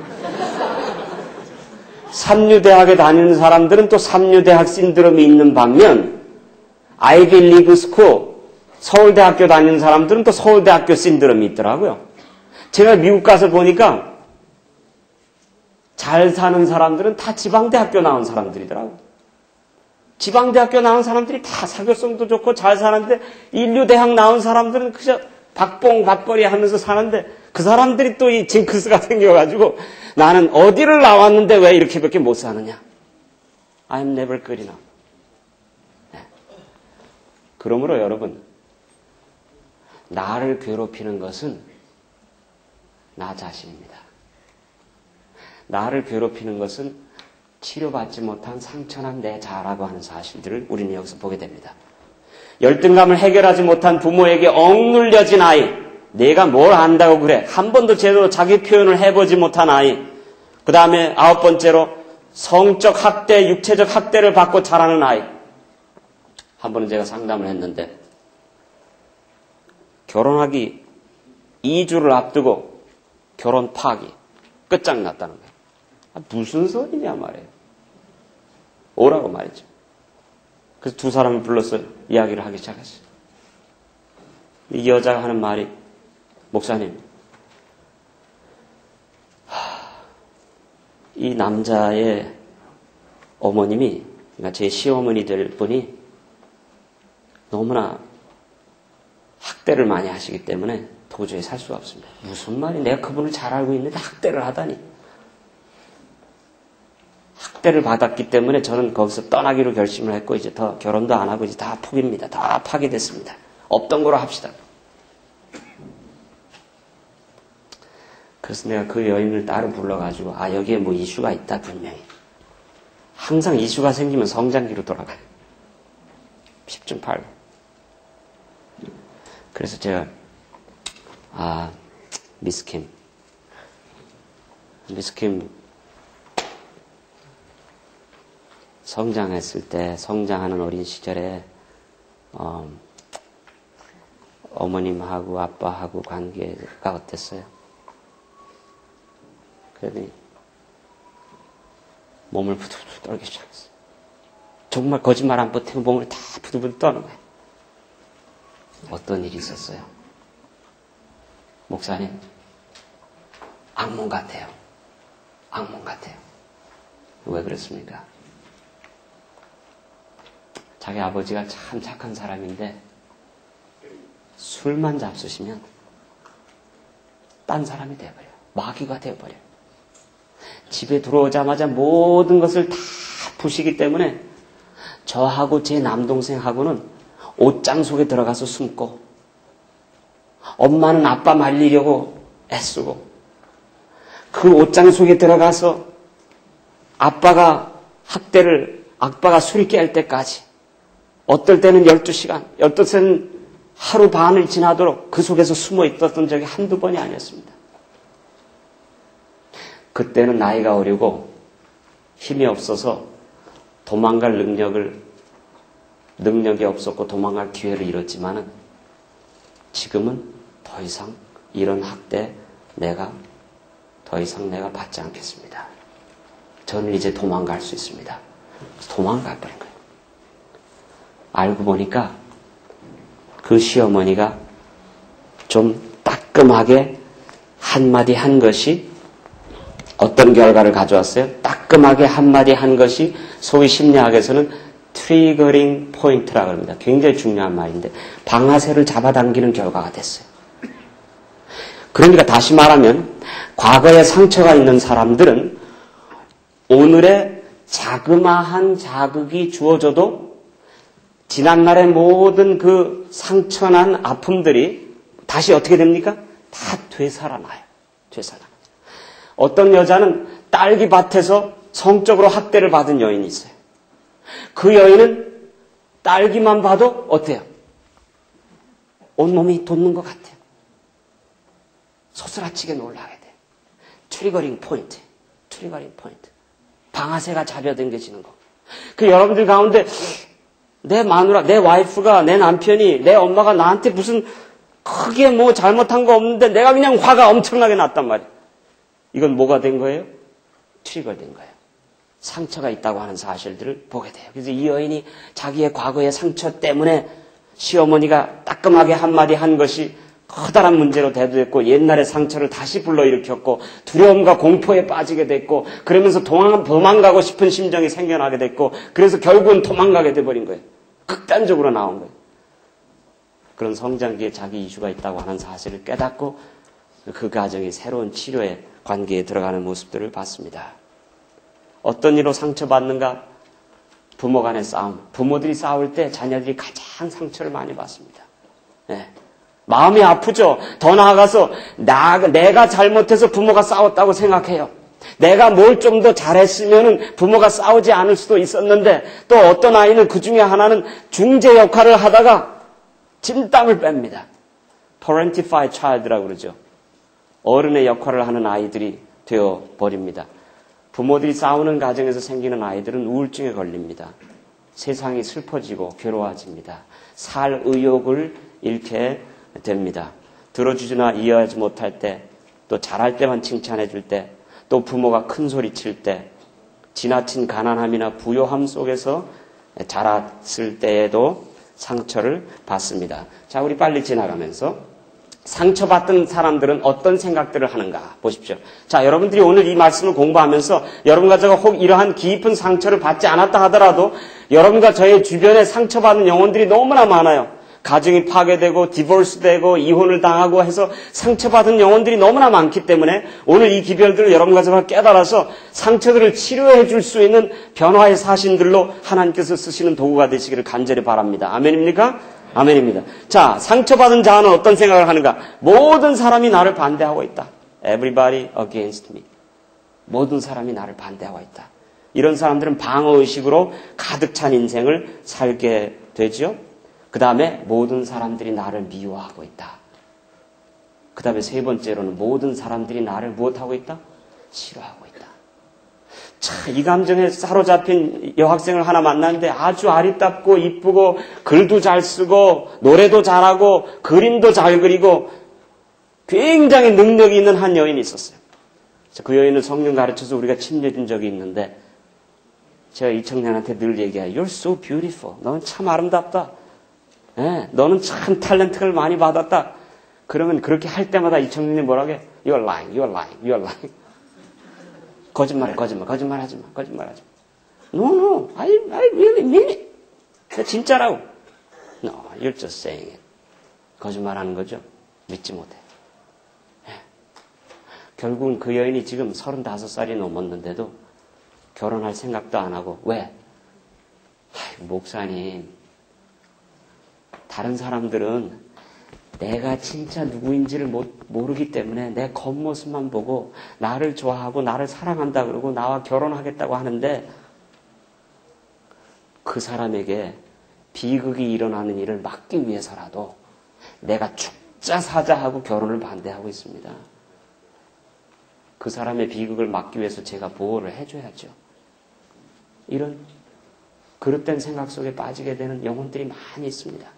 삼류대학에 다니는 사람들은 또 삼류대학 신드롬이 있는 반면 아이비리그 스쿨, 서울대학교 다니는 사람들은 또 서울대학교 신드롬이 있더라고요. 제가 미국 가서 보니까 잘 사는 사람들은 다 지방대학교 나온 사람들이더라고요. 지방대학교 나온 사람들이 다 사교성도 좋고 잘 사는데 인류대학 나온 사람들은 그저 박봉 밥벌이 하면서 사는데 그 사람들이 또 이 징크스가 생겨가지고 나는 어디를 나왔는데 왜 이렇게밖에 못 사느냐. I'm never good enough. 네. 그러므로 여러분, 나를 괴롭히는 것은 나 자신입니다. 나를 괴롭히는 것은 치료받지 못한 상처난 내 자라고 하는 사실들을 우리는 여기서 보게 됩니다. 열등감을 해결하지 못한 부모에게 억눌려진 아이, 내가 뭘 안다고 그래, 한 번도 제대로 자기 표현을 해보지 못한 아이, 그 다음에 9번째로 성적 학대, 육체적 학대를 받고 자라는 아이. 한 번은 제가 상담을 했는데 결혼하기 2주를 앞두고 결혼 파기, 끝장났다는 거예요. 무슨 소리냐 말이에요. 오라고 말이죠. 그래서 두 사람을 불러서 이야기를 하기 시작했어요. 이 여자가 하는 말이, 목사님, 이 남자의 어머님이, 그러니까 제 시어머니 될 분이 너무나 학대를 많이 하시기 때문에 도저히 살 수가 없습니다. 무슨 말이, 내가 그분을 잘 알고 있는데 학대를 하다니. 학대를 받았기 때문에 저는 거기서 떠나기로 결심을 했고 이제 더 결혼도 안 하고 이제 다 포기입니다. 다 파기됐습니다. 없던 거로 합시다. 그래서 내가 그 여인을 따로 불러가지고 여기에 뭐 이슈가 있다 분명히. 항상 이슈가 생기면 성장기로 돌아가요. 10중 8구. 그래서 제가 미스킴 성장했을 때, 성장하는 어린 시절에 어머님하고 아빠하고 관계가 어땠어요? 그랬더니 몸을 부들부들 떨기 시작했어요. 정말 거짓말 안 버티고 몸을 다 부들부들 떠는 거예요. 어떤 일이 있었어요? 목사님, 악몽 같아요. 악몽 같아요. 왜 그렇습니까? 자기 아버지가 참 착한 사람인데 술만 잡수시면 딴 사람이 돼버려요. 마귀가 돼버려요. 집에 들어오자마자 모든 것을 다 부시기 때문에 저하고 제 남동생하고는 옷장 속에 들어가서 숨고, 엄마는 아빠 말리려고 애쓰고, 그 옷장 속에 들어가서 아빠가 술이 깰 때까지, 어떨 때는 12시간, 어떨 때는 하루 반을 지나도록 그 속에서 숨어 있었던 적이 한두 번이 아니었습니다. 그때는 나이가 어리고 힘이 없어서 도망갈 능력이 없었고 도망갈 기회를 잃었지만은 지금은 더 이상 이런 학대 더 이상 내가 받지 않겠습니다. 저는 이제 도망갈 수 있습니다. 도망가 버린 거예요. 알고 보니까 그 시어머니가 좀 따끔하게 한마디 한 것이 어떤 결과를 가져왔어요? 따끔하게 한마디 한 것이 소위 심리학에서는 트리거링 포인트라고 합니다. 굉장히 중요한 말인데 방아쇠를 잡아당기는 결과가 됐어요. 그러니까 다시 말하면 과거에 상처가 있는 사람들은 오늘의 자그마한 자극이 주어져도 지난날의 모든 그 상처난 아픔들이 다시 어떻게 됩니까? 다 되살아나요. 되살아나요. 어떤 여자는 딸기밭에서 성적으로 학대를 받은 여인이 있어요. 그 여인은 딸기만 봐도 어때요? 온몸이 돋는 것 같아요. 소스라치게 놀라게 돼요. 트리거링 포인트. 방아쇠가 잡아당겨지는 거. 그 여러분들 가운데 내 마누라, 내 와이프가, 내 남편이, 내 엄마가 나한테 무슨 크게 뭐 잘못한 거 없는데 내가 그냥 화가 엄청나게 났단 말이에요. 이건 뭐가 된 거예요? 트리거된 거예요. 상처가 있다고 하는 사실들을 보게 돼요. 그래서 이 여인이 자기의 과거의 상처 때문에 시어머니가 따끔하게 한마디 한 것이 커다란 문제로 대두됐고 옛날의 상처를 다시 불러일으켰고 두려움과 공포에 빠지게 됐고 그러면서 도망가고 싶은 심정이 생겨나게 됐고 그래서 결국은 도망가게 돼버린 거예요. 극단적으로 나온 거예요. 그런 성장기에 자기 이슈가 있다고 하는 사실을 깨닫고 그 가정이 새로운 치료의 관계에 들어가는 모습들을 봤습니다. 어떤 일로 상처받는가? 부모 간의 싸움. 부모들이 싸울 때 자녀들이 가장 상처를 많이 받습니다. 네. 마음이 아프죠. 더 나아가서 내가 잘못해서 부모가 싸웠다고 생각해요. 내가 뭘 좀 더 잘했으면 부모가 싸우지 않을 수도 있었는데 또 어떤 아이는 그 중에 하나는 중재 역할을 하다가 진땀을 뺍니다. parentified child라고 그러죠. 어른의 역할을 하는 아이들이 되어버립니다. 부모들이 싸우는 가정에서 생기는 아이들은 우울증에 걸립니다. 세상이 슬퍼지고 괴로워집니다. 살 의욕을 잃게 됩니다. 들어주지나 이해하지 못할 때, 또 잘할 때만 칭찬해 줄 때, 또 부모가 큰 소리 칠 때, 지나친 가난함이나 부요함 속에서 자랐을 때에도 상처를 받습니다. 자, 우리 빨리 지나가면서 상처받던 사람들은 어떤 생각들을 하는가 보십시오. 자, 여러분들이 오늘 이 말씀을 공부하면서 여러분과 제가 혹 이러한 깊은 상처를 받지 않았다 하더라도 여러분과 저의 주변에 상처받는 영혼들이 너무나 많아요. 가정이 파괴되고 디볼스되고 이혼을 당하고 해서 상처받은 영혼들이 너무나 많기 때문에 오늘 이 기별들을 여러분과 제가 깨달아서 상처들을 치료해 줄 수 있는 변화의 사신들로 하나님께서 쓰시는 도구가 되시기를 간절히 바랍니다. 아멘입니까? 아멘입니다. 자, 상처받은 자는 어떤 생각을 하는가? 모든 사람이 나를 반대하고 있다. Everybody against me. 모든 사람이 나를 반대하고 있다. 이런 사람들은 방어의식으로 가득 찬 인생을 살게 되죠. 그 다음에 모든 사람들이 나를 미워하고 있다. 그 다음에 세 번째로는 모든 사람들이 나를 무엇하고 있다? 싫어하고 있다. 참, 이 감정에 사로잡힌 여학생을 하나 만났는데 아주 아리답고 이쁘고 글도 잘 쓰고 노래도 잘하고 그림도 잘 그리고 굉장히 능력이 있는 한 여인이 있었어요. 그 여인을 성령 가르쳐서 우리가 침례준 적이 있는데 제가 이 청년한테 늘 얘기해요. You're so beautiful. 너는 참 아름답다. 예, 너는 참 탤런트를 많이 받았다. 그러면 그렇게 할 때마다 이 청년이 뭐라고 해? You're lying, you're lying, you're lying. 거짓말해, 거짓말하지 마. No, I really mean it. 진짜라고. No, you're just saying it. 거짓말하는 거죠. 믿지 못해. 예. 결국은 그 여인이 지금 35살이 넘었는데도 결혼할 생각도 안 하고. 왜? 목사님, 다른 사람들은 내가 진짜 누구인지를 모르기 때문에 내 겉모습만 보고 나를 좋아하고 나를 사랑한다 그러고 나와 결혼하겠다고 하는데 그 사람에게 비극이 일어나는 일을 막기 위해서라도 내가 죽자 사자하고 결혼을 반대하고 있습니다. 그 사람의 비극을 막기 위해서 제가 보호를 해줘야죠. 이런 그릇된 생각 속에 빠지게 되는 영혼들이 많이 있습니다.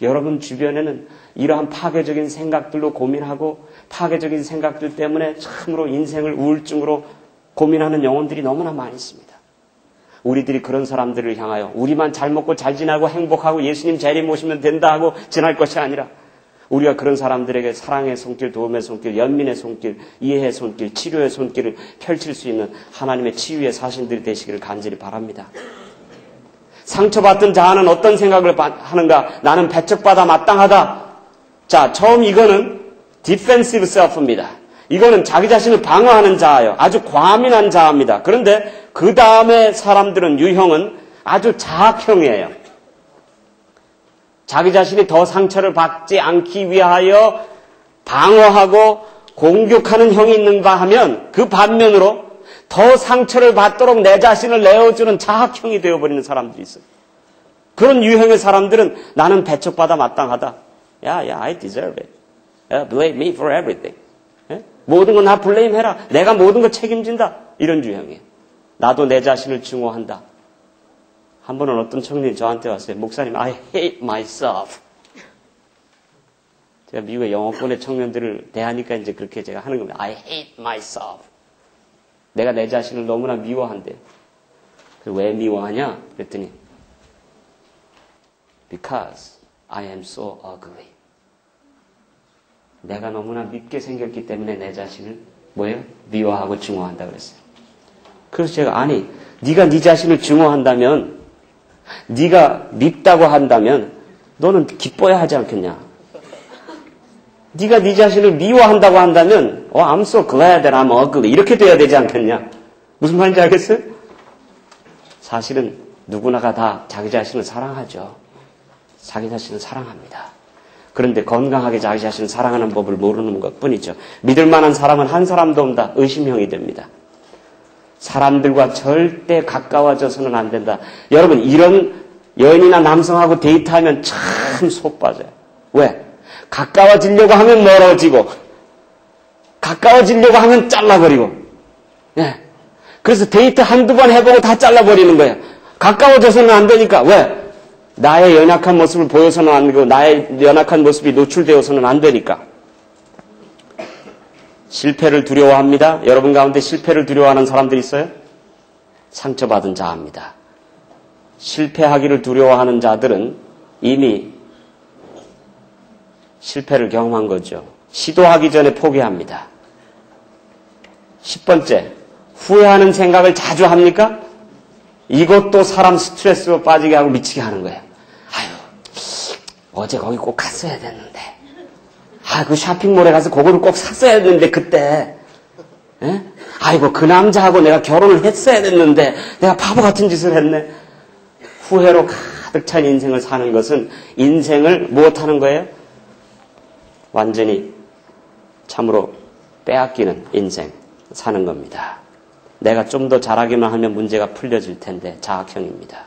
여러분 주변에는 이러한 파괴적인 생각들로 고민하고 파괴적인 생각들 때문에 참으로 인생을 우울증으로 고민하는 영혼들이 너무나 많이 있습니다. 우리들이 그런 사람들을 향하여 우리만 잘 먹고 잘 지나고 행복하고 예수님 재림 오시면 된다 하고 지날 것이 아니라 우리가 그런 사람들에게 사랑의 손길, 도움의 손길, 연민의 손길, 이해의 손길, 치료의 손길을 펼칠 수 있는 하나님의 치유의 사신들이 되시기를 간절히 바랍니다. 상처받던 자아는 어떤 생각을 하는가? 나는 배척받아 마땅하다. 자, 처음 이거는 defensive self입니다. 이거는 자기 자신을 방어하는 자아예요. 아주 과민한 자아입니다. 그런데 그 다음에 사람들은 유형은 아주 자학형이에요. 자기 자신이 더 상처를 받지 않기 위하여 방어하고 공격하는 형이 있는가 하면 그 반면으로 더 상처를 받도록 내 자신을 내어주는 자학형이 되어버리는 사람들이 있어요. 그런 유형의 사람들은 나는 배척받아 마땅하다. I deserve it. Blame me for everything. 모든 건 나 블레임해라. 내가 모든 거 책임진다. 이런 유형이에요. 나도 내 자신을 증오한다. 한 번은 어떤 청년이 저한테 왔어요. 목사님, I hate myself. 제가 미국의 영어권의 청년들을 대하니까 이제 그렇게 제가 하는 겁니다. I hate myself. 내가 내 자신을 너무나 미워한대요. 왜 미워하냐? 그랬더니 Because I am so ugly. 내가 너무나 밉게 생겼기 때문에 내 자신을 뭐예요? 미워하고 증오한다 그랬어요. 그래서 제가 아니, 네가 네 자신을 증오한다면 네가 밉다고 한다면 너는 기뻐야 하지 않겠냐? 네가 네 자신을 미워한다고 한다면 I'm so glad that I'm ugly 이렇게 돼야 되지 않겠냐? 무슨 말인지 알겠어요? 사실은 누구나가 다 자기 자신을 사랑하죠. 자기 자신을 사랑합니다. 그런데 건강하게 자기 자신을 사랑하는 법을 모르는 것뿐이죠. 믿을 만한 사람은 한 사람도 없다. 의심형이 됩니다. 사람들과 절대 가까워져서는 안 된다. 여러분 이런 여인이나 남성하고 데이트하면 참 속 빠져요. 왜? 가까워지려고 하면 멀어지고 가까워지려고 하면 잘라버리고 예. 그래서 데이트 한두 번 해보고 다 잘라버리는 거예요. 가까워져서는 안 되니까. 왜? 나의 연약한 모습을 보여서는 안 되고 나의 연약한 모습이 노출되어서는 안 되니까. 실패를 두려워합니다. 여러분 가운데 실패를 두려워하는 사람들이 있어요? 상처받은 자입니다. 실패하기를 두려워하는 자들은 이미 실패를 경험한 거죠. 시도하기 전에 포기합니다. 10번째, 후회하는 생각을 자주 합니까? 이것도 사람 스트레스로 빠지게 하고 미치게 하는 거예요. 아유, 어제 거기 꼭 갔어야 됐는데. 그 쇼핑몰에 가서 그거를 꼭 샀어야 됐는데, 그때. 에? 아이고, 그 남자하고 내가 결혼을 했어야 됐는데, 내가 바보 같은 짓을 했네. 후회로 가득 찬 인생을 사는 것은 인생을 무엇하는 거예요? 완전히 참으로 빼앗기는 인생 사는 겁니다. 내가 좀 더 잘하기만 하면 문제가 풀려질 텐데 자학형입니다.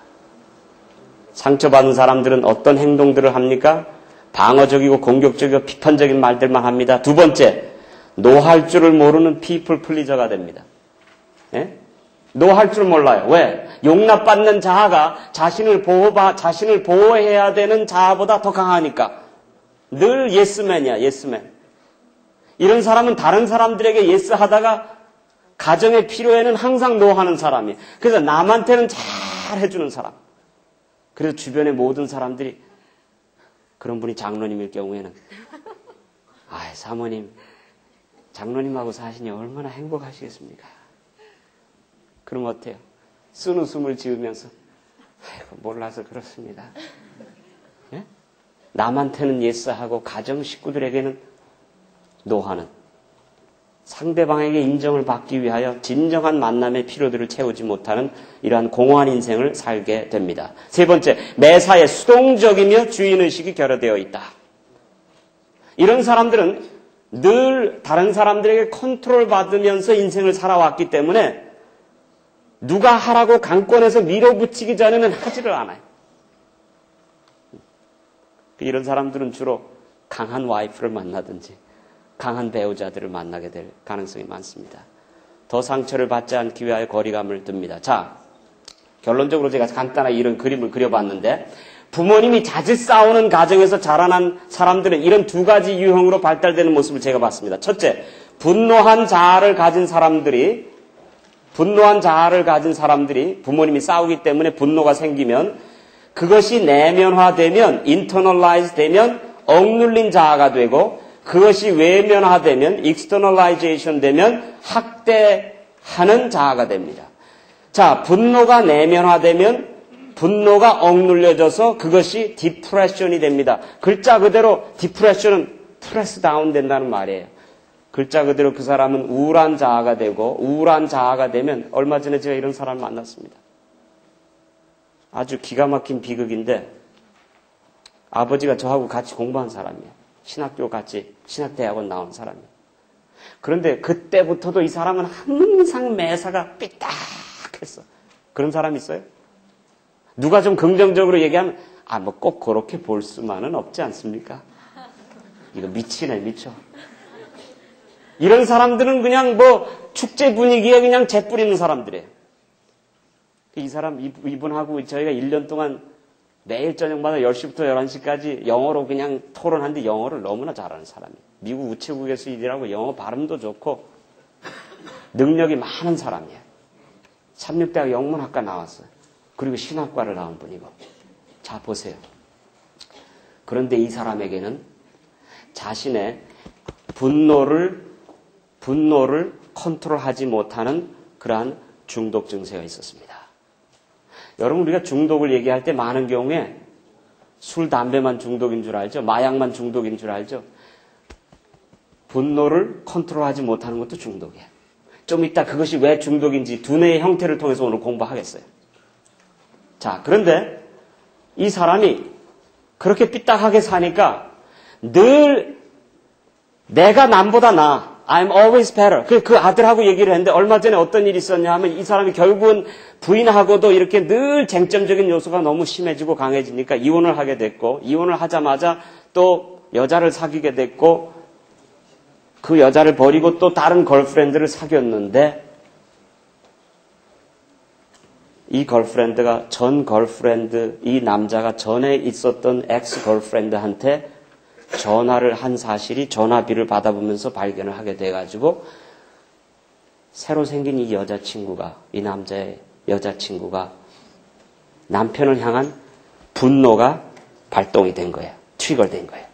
상처받은 사람들은 어떤 행동들을 합니까? 방어적이고 공격적이고 비판적인 말들만 합니다. 두 번째, 노할 줄을 모르는 people pleaser가 됩니다. 예? 노할 줄 몰라요. 왜? 용납받는 자아가 자신을 보호해야 되는 자아보다 더 강하니까. 늘 예스맨이야, 예스맨. 이런 사람은 다른 사람들에게 예스 하다가 가정의 필요에는 항상 노하는 사람이에요. 그래서 남한테는 잘 해주는 사람. 그래서 주변의 모든 사람들이 그런 분이 장로님일 경우에는 사모님 장로님하고 사시니 얼마나 행복하시겠습니까? 그럼 어때요? 쓴 웃음을 지으면서 몰라서 그렇습니다. 예? 남한테는 예스하고 가정 식구들에게는 노하는, 상대방에게 인정을 받기 위하여 진정한 만남의 필요들을 채우지 못하는 이러한 공허한 인생을 살게 됩니다. 세 번째, 매사에 수동적이며 주인의식이 결여되어 있다. 이런 사람들은 늘 다른 사람들에게 컨트롤 받으면서 인생을 살아왔기 때문에 누가 하라고 강권해서 밀어붙이기 전에는 하지를 않아요. 이런 사람들은 주로 강한 와이프를 만나든지 강한 배우자들을 만나게 될 가능성이 많습니다. 더 상처를 받지 않기 위하여 거리감을 둡니다. 자, 결론적으로 제가 간단하게 이런 그림을 그려봤는데, 부모님이 자주 싸우는 가정에서 자라난 사람들은 이런 두 가지 유형으로 발달되는 모습을 제가 봤습니다. 첫째, 분노한 자아를 가진 사람들이 부모님이 싸우기 때문에 분노가 생기면 그것이 내면화되면, internalize 되면 억눌린 자아가 되고, 그것이 외면화되면, externalization 되면 학대하는 자아가 됩니다. 자, 분노가 내면화되면 분노가 억눌려져서 그것이 디프레션이 됩니다. 글자 그대로 디프레션은 프레스 다운 된다는 말이에요. 글자 그대로 그 사람은 우울한 자아가 되고, 우울한 자아가 되면, 얼마 전에 제가 이런 사람을 만났습니다. 아주 기가 막힌 비극인데, 아버지가 저하고 같이 공부한 사람이에요. 신학대학원 나온 사람이에요. 그런데 그때부터도 이 사람은 항상 매사가 삐딱했어. 그런 사람 있어요? 누가 좀 긍정적으로 얘기하면, 뭐 꼭 그렇게 볼 수만은 없지 않습니까? 이거 미치네, 미쳐. 이런 사람들은 그냥 축제 분위기에 그냥 재 뿌리는 사람들이에요. 이분하고 저희가 1년 동안 매일 저녁마다 10시부터 11시까지 영어로 그냥 토론하는데 영어를 너무나 잘하는 사람이에요. 미국 우체국에서 일하고 영어 발음도 좋고 능력이 많은 사람이에요. 삼육대학 영문학과 나왔어요. 그리고 신학과를 나온 분이고. 자, 보세요. 그런데 이 사람에게는 자신의 분노를 컨트롤하지 못하는 그러한 중독 증세가 있었습니다. 여러분, 우리가 중독을 얘기할 때 많은 경우에 술, 담배만 중독인 줄 알죠? 마약만 중독인 줄 알죠? 분노를 컨트롤하지 못하는 것도 중독이에요. 좀 이따 그것이 왜 중독인지 두뇌의 형태를 통해서 오늘 공부하겠어요. 자, 그런데 이 사람이 그렇게 삐딱하게 사니까 늘 내가 남보다 나아. I'm always better. 그 아들하고 얘기를 했는데 얼마 전에 어떤 일이 있었냐 하면 이 사람이 결국은 부인하고도 이렇게 늘 쟁점적인 요소가 너무 심해지고 강해지니까 이혼을 하게 됐고, 이혼을 하자마자 또 여자를 사귀게 됐고, 그 여자를 버리고 또 다른 걸프렌드를 사귀었는데, 이 걸프렌드가 이 남자가 전에 있었던 엑스 걸프렌드한테 전화를 한 사실이 전화비를 받아보면서 발견을 하게 돼가지고, 새로 생긴 이 남자의 여자친구가 남편을 향한 분노가 발동이 된 거예요. 트리거된 거예요.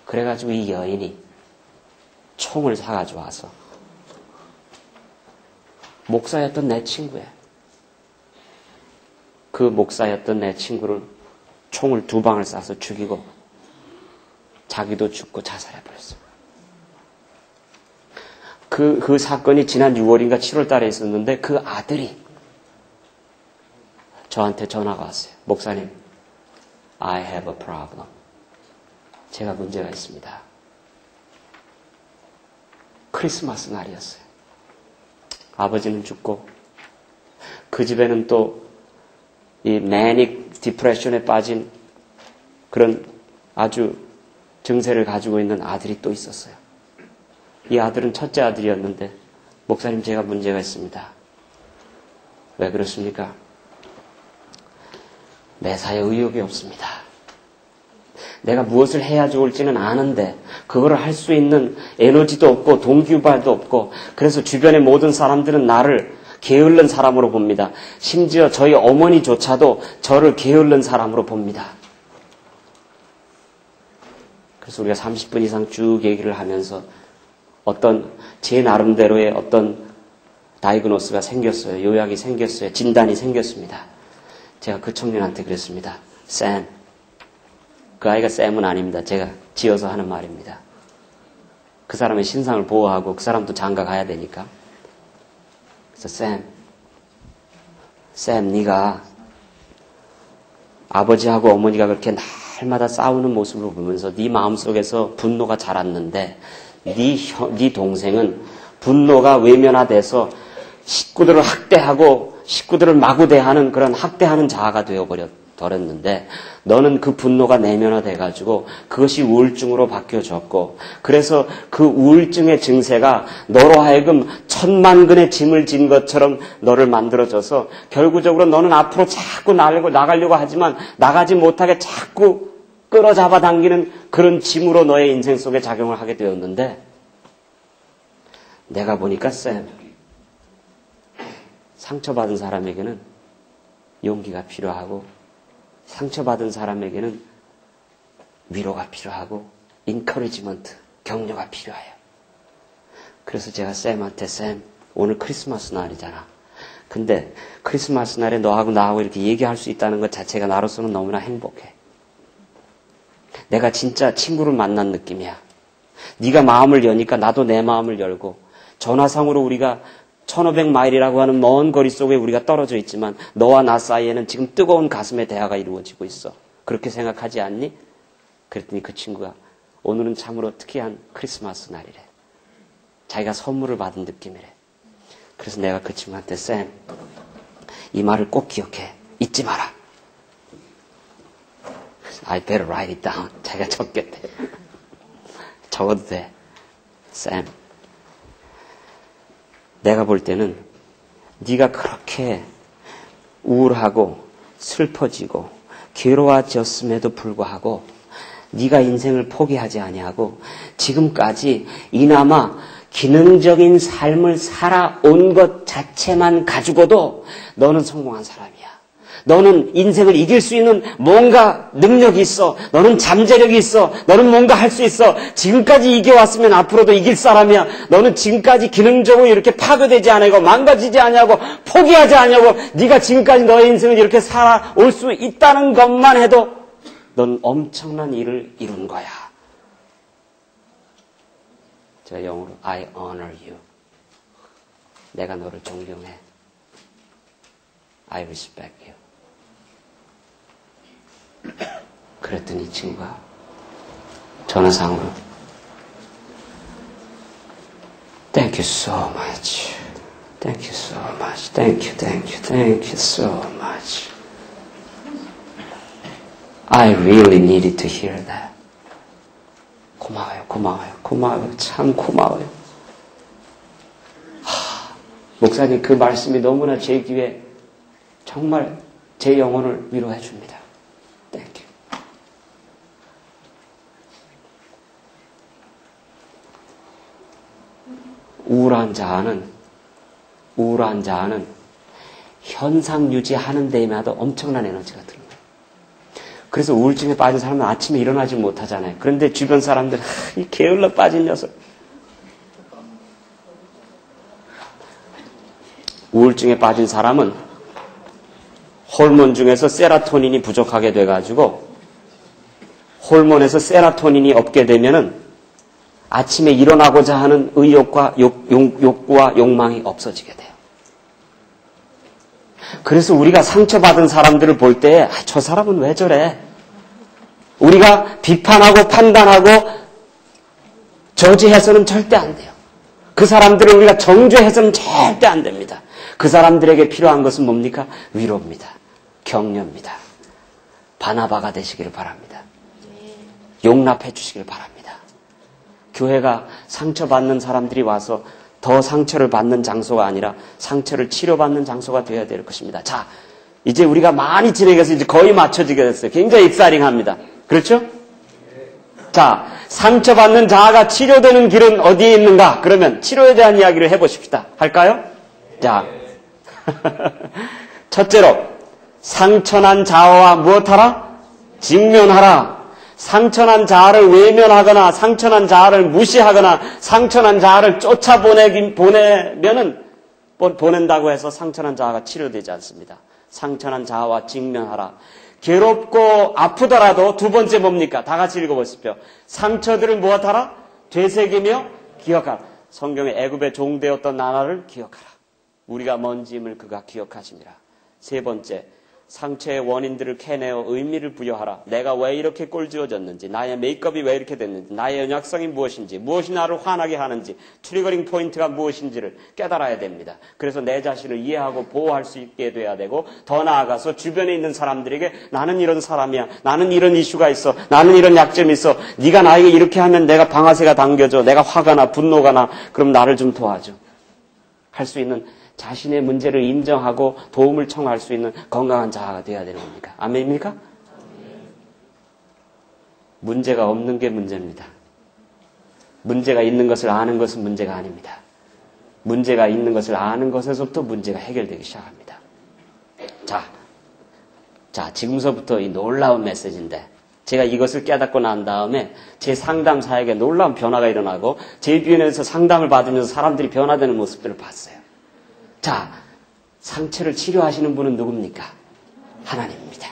그래가지고 이 여인이 총을 사가지고 와서, 목사였던 내 친구예요. 그 목사였던 내 친구를 총을 2방을 쏴서 죽이고 자기도 죽고 자살해버렸어요. 그 사건이 지난 6월인가 7월 달에 있었는데 그 아들이 저한테 전화가 왔어요. 목사님, I have a problem. 제가 문제가 있습니다. 크리스마스 날이었어요. 아버지는 죽고 그 집에는 또 이 매닉 디프레션에 빠진 그런 아주 증세를 가지고 있는 아들이 또 있었어요. 이 아들은 첫째 아들이었는데, 목사님, 제가 문제가 있습니다. 왜 그렇습니까? 매사에 의욕이 없습니다. 내가 무엇을 해야 좋을지는 아는데 그거를 할 수 있는 에너지도 없고 동기유발도 없고 그래서 주변의 모든 사람들은 나를 게을른 사람으로 봅니다. 심지어 저희 어머니조차도 저를 게을른 사람으로 봅니다. 그래서 우리가 30분 이상 쭉 얘기를 하면서 어떤 제 나름대로의 어떤 다이그노스가 생겼어요. 요약이 생겼어요. 진단이 생겼습니다. 제가 그 청년한테 그랬습니다. 샘. 그 아이가 샘은 아닙니다. 제가 지어서 하는 말입니다. 그 사람의 신상을 보호하고 그 사람도 장가 가야 되니까. 그래서 샘, 네가 아버지하고 어머니가 그렇게 날마다 싸우는 모습을 보면서 네 마음속에서 분노가 자랐는데 네 동생은 분노가 외면화돼서 식구들을 학대하고 식구들을 마구 대하는 그런 학대하는 자아가 되어버렸는데 너는 그 분노가 내면화돼가지고 그것이 우울증으로 바뀌어졌고 그래서 그 우울증의 증세가 너로 하여금 10,000,000근의 짐을 진 것처럼 너를 만들어줘서 결국적으로 너는 앞으로 자꾸 나가려고 하지만 나가지 못하게 자꾸 끌어잡아 당기는 그런 짐으로 너의 인생 속에 작용을 하게 되었는데 내가 보니까 상처받은 사람에게는 용기가 필요하고 상처받은 사람에게는 위로가 필요하고 인커리지먼트, 격려가 필요해요. 그래서 제가 샘한테 오늘 크리스마스 날이잖아. 근데 크리스마스 날에 너하고 나하고 이렇게 얘기할 수 있다는 것 자체가 나로서는 너무나 행복해. 내가 진짜 친구를 만난 느낌이야. 네가 마음을 여니까 나도 내 마음을 열고 전화상으로 우리가 1500마일이라고 하는 먼 거리 속에 우리가 떨어져 있지만 너와 나 사이에는 지금 뜨거운 가슴의 대화가 이루어지고 있어. 그렇게 생각하지 않니? 그랬더니 그 친구가 오늘은 참으로 특이한 크리스마스 날이래. 자기가 선물을 받은 느낌이래. 그래서 내가 그 친구한테 이 말을 꼭 기억해. 잊지 마라. I better write it down. 자기가 적겠대. 적어도 돼. 내가 볼 때는 네가 그렇게 우울하고 슬퍼지고 괴로워졌음에도 불구하고 네가 인생을 포기하지 아니하고 지금까지 이나마 기능적인 삶을 살아온 것 자체만 가지고도 너는 성공한 사람이야. 너는 인생을 이길 수 있는 뭔가 능력이 있어. 너는 잠재력이 있어. 너는 뭔가 할 수 있어. 지금까지 이겨왔으면 앞으로도 이길 사람이야. 너는 지금까지 기능적으로 이렇게 파괴되지 않고 망가지지 않냐고 포기하지 않냐고 네가 지금까지 너의 인생을 이렇게 살아올 수 있다는 것만 해도 넌 엄청난 일을 이룬 거야. 저 영어로 I honor you. 내가 너를 존경해. I respect you. 그랬더니 이 친구가 전화상으로 Thank you so much. Thank you so much. Thank you, thank you, thank you so much. I really needed to hear that. 고마워요, 고마워요, 고마워요. 참 고마워요. 목사님 그 말씀이 너무나 제 귀에 정말 제 영혼을 위로해 줍니다. Thank you. 우울한 자아는 현상 유지하는 데마다 엄청난 에너지가 드는 거예요. 그래서 우울증에 빠진 사람은 아침에 일어나지 못하잖아요. 그런데 주변 사람들 이 게을러 빠진 녀석. 우울증에 빠진 사람은 호르몬 중에서 세라토닌이 부족하게 돼가지고 호르몬에서 세라토닌이 없게 되면은 아침에 일어나고자 하는 의욕과 욕구와 욕망이 없어지게 돼요. 그래서 우리가 상처받은 사람들을 볼 때 저 사람은 왜 저래? 우리가 비판하고 판단하고 저지해서는 절대 안 돼요. 그 사람들을 우리가 정죄해서는 절대 안 됩니다. 그 사람들에게 필요한 것은 뭡니까? 위로입니다. 격려입니다. 바나바가 되시기를 바랍니다. 용납해 주시길 바랍니다. 교회가 상처받는 사람들이 와서 더 상처를 받는 장소가 아니라 상처를 치료받는 장소가 되어야 될 것입니다. 자, 이제 우리가 많이 진행해서 이제 거의 맞춰지게 됐어요. 굉장히 익사링합니다. 그렇죠? 자, 상처받는 자아가 치료되는 길은 어디에 있는가? 그러면 치료에 대한 이야기를 해보십시다. 할까요? 자, 첫째로 상처난 자아와 무엇하라? 직면하라. 상처난 자아를 외면하거나 상처난 자아를 무시하거나 상처난 자아를 보낸다고 해서 상처난 자아가 치료되지 않습니다. 상처난 자아와 직면하라. 괴롭고 아프더라도 두 번째 뭡니까? 다 같이 읽어보십시오. 상처들을 무엇하라? 되새기며 기억하라. 성경에 애굽의 종되었던 나라를 기억하라. 우리가 먼지임을 그가 기억하시니라. 세 번째, 상처의 원인들을 캐내어 의미를 부여하라. 내가 왜 이렇게 꼴지어졌는지, 나의 메이크업이 왜 이렇게 됐는지, 나의 연약성이 무엇인지, 무엇이 나를 화나게 하는지, 트리거링 포인트가 무엇인지를 깨달아야 됩니다. 그래서 내 자신을 이해하고 보호할 수 있게 돼야 되고, 더 나아가서 주변에 있는 사람들에게 나는 이런 사람이야, 나는 이런 이슈가 있어, 나는 이런 약점이 있어, 네가 나에게 이렇게 하면 내가 방아쇠가 당겨져, 내가 화가 나, 분노가 나, 그럼 나를 좀 도와줘. 할 수 있는 자신의 문제를 인정하고 도움을 청할 수 있는 건강한 자아가 되어야 되는 겁니까? 아멘입니까? 문제가 없는 게 문제입니다. 문제가 있는 것을 아는 것은 문제가 아닙니다. 문제가 있는 것을 아는 것에서부터 문제가 해결되기 시작합니다. 자, 지금서부터 이 놀라운 메시지인데, 제가 이것을 깨닫고 난 다음에 제 상담사에게 놀라운 변화가 일어나고 제 주변에서 상담을 받으면서 사람들이 변화되는 모습들을 봤어요. 자, 상처를 치료하시는 분은 누굽니까? 하나님입니다.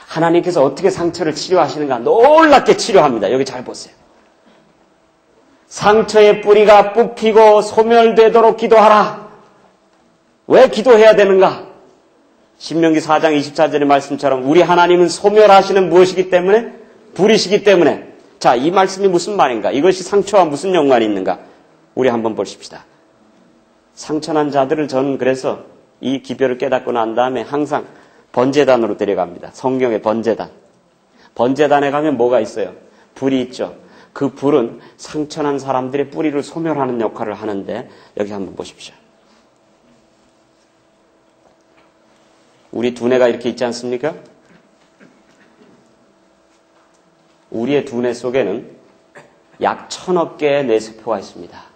하나님께서 어떻게 상처를 치료하시는가? 놀랍게 치료합니다. 여기 잘 보세요. 상처의 뿌리가 뽑히고 소멸되도록 기도하라. 왜 기도해야 되는가? 신명기 4장 24절의 말씀처럼 우리 하나님은 소멸하시는 무엇이기 때문에? 불이시기 때문에. 자, 이 말씀이 무슨 말인가? 이것이 상처와 무슨 연관이 있는가? 우리 한번 보십시다. 상처난 자들을 저는 그래서 이 기별을 깨닫고 난 다음에 항상 번제단으로 데려갑니다. 성경의 번제단. 번제단에 가면 뭐가 있어요? 불이 있죠. 그 불은 상처난 사람들의 뿌리를 소멸하는 역할을 하는데 여기 한번 보십시오. 우리 두뇌가 이렇게 있지 않습니까? 우리의 두뇌 속에는 약 1000억 개의 뇌세포가 있습니다.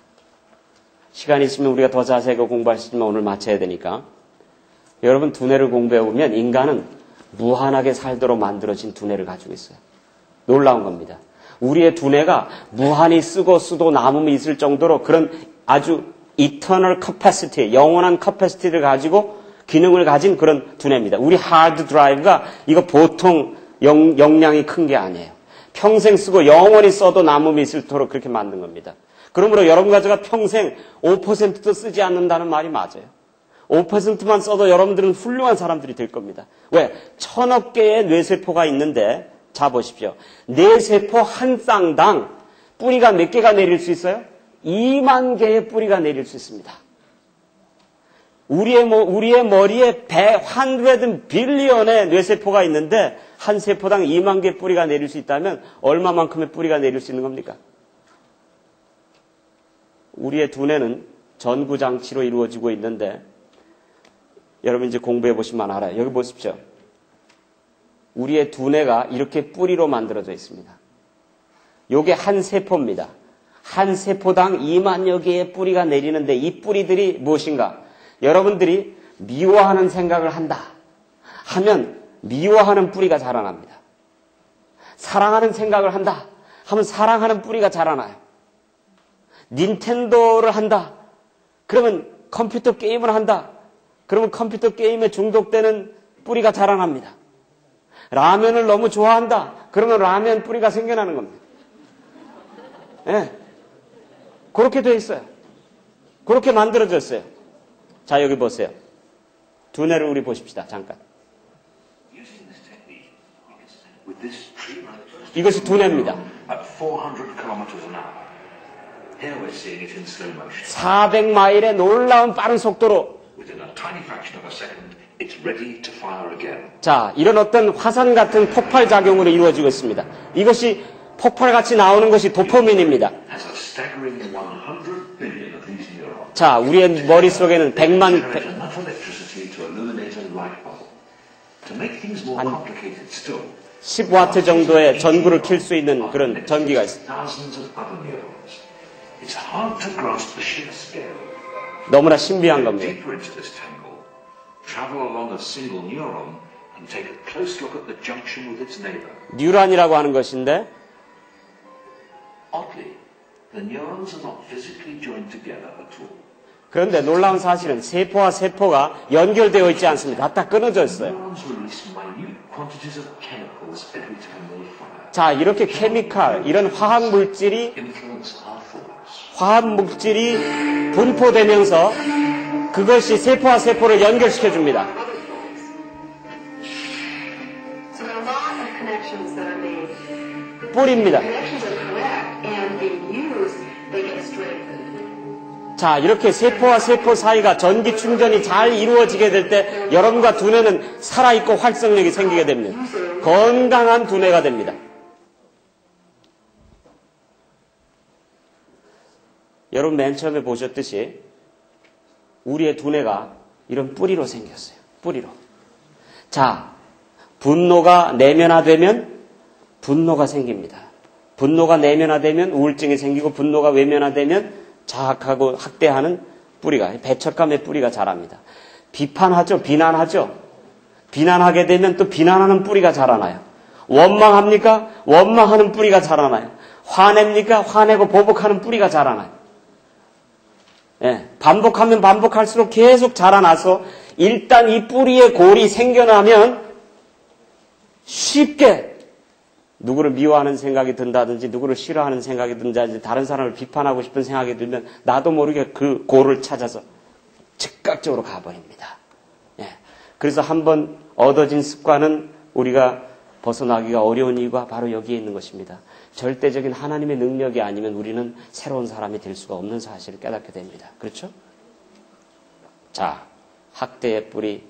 시간이 있으면 우리가 더 자세하게 공부할 수 있으면 오늘 마쳐야 되니까. 여러분 두뇌를 공부해보면 인간은 무한하게 살도록 만들어진 두뇌를 가지고 있어요. 놀라운 겁니다. 우리의 두뇌가 무한히 쓰고 남음이 있을 정도로 그런 아주 eternal capacity, 영원한 capacity를 가지고 기능을 가진 그런 두뇌입니다. 우리 하드 드라이브가 이거 보통 용량이 큰 게 아니에요. 평생 쓰고 영원히 써도 남음이 있을도록 그렇게 만든 겁니다. 그러므로 여러분 가지가 평생 5%도 쓰지 않는다는 말이 맞아요. 5%만 써도 여러분들은 훌륭한 사람들이 될 겁니다. 왜? 1000억 개의 뇌세포가 있는데 자 보십시오. 뇌세포 한 쌍당 뿌리가 몇 개가 내릴 수 있어요? 2만 개의 뿌리가 내릴 수 있습니다. 우리의 머리에 100 빌리언의 뇌세포가 있는데 한 세포당 2만 개 뿌리가 내릴 수 있다면 얼마만큼의 뿌리가 내릴 수 있는 겁니까? 우리의 두뇌는 전구장치로 이루어지고 있는데 여러분 이제 공부해 보시면 알아요. 여기 보십시오. 우리의 두뇌가 이렇게 뿌리로 만들어져 있습니다. 요게 한 세포입니다. 한 세포당 2만여 개의 뿌리가 내리는데 이 뿌리들이 무엇인가? 여러분들이 미워하는 생각을 한다 하면 미워하는 뿌리가 자라납니다. 사랑하는 생각을 한다 하면 사랑하는 뿌리가 자라나요. 닌텐도를 한다. 그러면 컴퓨터 게임을 한다. 그러면 컴퓨터 게임에 중독되는 뿌리가 자라납니다. 라면을 너무 좋아한다. 그러면 라면 뿌리가 생겨나는 겁니다. 예. 그렇게 돼 있어요. 그렇게 만들어졌어요. 자, 여기 보세요. 두뇌를 우리 보십시다. 잠깐. 이것이 두뇌입니다. 400마일의 놀라운 빠른 속도로 자, 이런 어떤 화산 같은 폭발 작용으로 이루어지고 있습니다. 이것이 폭발같이 나오는 것이 도파민입니다. 자, 우리의 머릿속에는 100만 10와트 정도의 전구를 킬 수 있는 그런 전기가 있습니다. 너무나 신비한 겁니다. 뉴런이라고 하는 것인데 그런데 놀라운 사실은 세포와 세포가 연결되어 있지 않습니다. 다 끊어져 있어요. 자, 이렇게 케미칼, 이런 화학물질이 분포되면서 그것이 세포와 세포를 연결시켜줍니다. 뿌리입니다. 자, 이렇게 세포와 세포 사이가 전기 충전이 잘 이루어지게 될 때 여러분과 두뇌는 살아있고 활성력이 생기게 됩니다. 건강한 두뇌가 됩니다. 여러분 맨 처음에 보셨듯이 우리의 두뇌가 이런 뿌리로 생겼어요. 뿌리로. 자, 분노가 내면화되면 분노가 생깁니다. 분노가 내면화되면 우울증이 생기고 분노가 외면화되면 자학하고 학대하는 뿌리가, 배척감의 뿌리가 자랍니다. 비판하죠. 비난하죠. 비난하게 되면 또 비난하는 뿌리가 자라나요. 원망합니까? 원망하는 뿌리가 자라나요. 화냅니까? 화내고 보복하는 뿌리가 자라나요. 예, 반복하면 반복할수록 계속 자라나서 일단 이 뿌리에 골이 생겨나면 쉽게 누구를 미워하는 생각이 든다든지 누구를 싫어하는 생각이 든다든지 다른 사람을 비판하고 싶은 생각이 들면 나도 모르게 그 골을 찾아서 즉각적으로 가버립니다. 예. 그래서 한번 얻어진 습관은 우리가 벗어나기가 어려운 이유가 바로 여기에 있는 것입니다. 절대적인 하나님의 능력이 아니면 우리는 새로운 사람이 될 수가 없는 사실을 깨닫게 됩니다. 그렇죠? 자, 학대의 뿌리,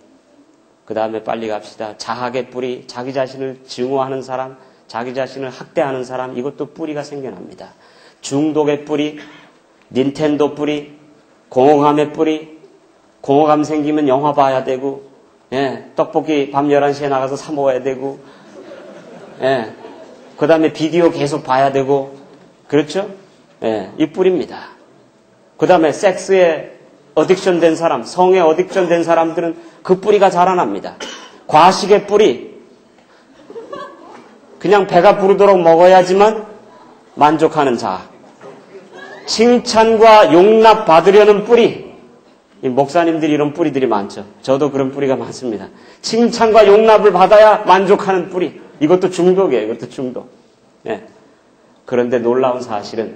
그 다음에 빨리 갑시다. 자학의 뿌리, 자기 자신을 증오하는 사람, 자기 자신을 학대하는 사람, 이것도 뿌리가 생겨납니다. 중독의 뿌리, 닌텐도 뿌리, 공허감의 뿌리, 공허감 생기면 영화 봐야 되고, 예, 떡볶이 밤 11시에 나가서 사 먹어야 되고, 예, 그 다음에 비디오 계속 봐야 되고, 그렇죠? 예, 이 뿌리입니다. 그 다음에 섹스에 어딕션 된 사람, 성에 어딕션 된 사람들은 그 뿌리가 자라납니다. 과식의 뿌리, 그냥 배가 부르도록 먹어야지만 만족하는 자. 칭찬과 용납 받으려는 뿌리. 이 목사님들이 이런 뿌리들이 많죠. 저도 그런 뿌리가 많습니다. 칭찬과 용납을 받아야 만족하는 뿌리. 이것도 중독이에요. 이것도 중독. 네. 그런데 놀라운 사실은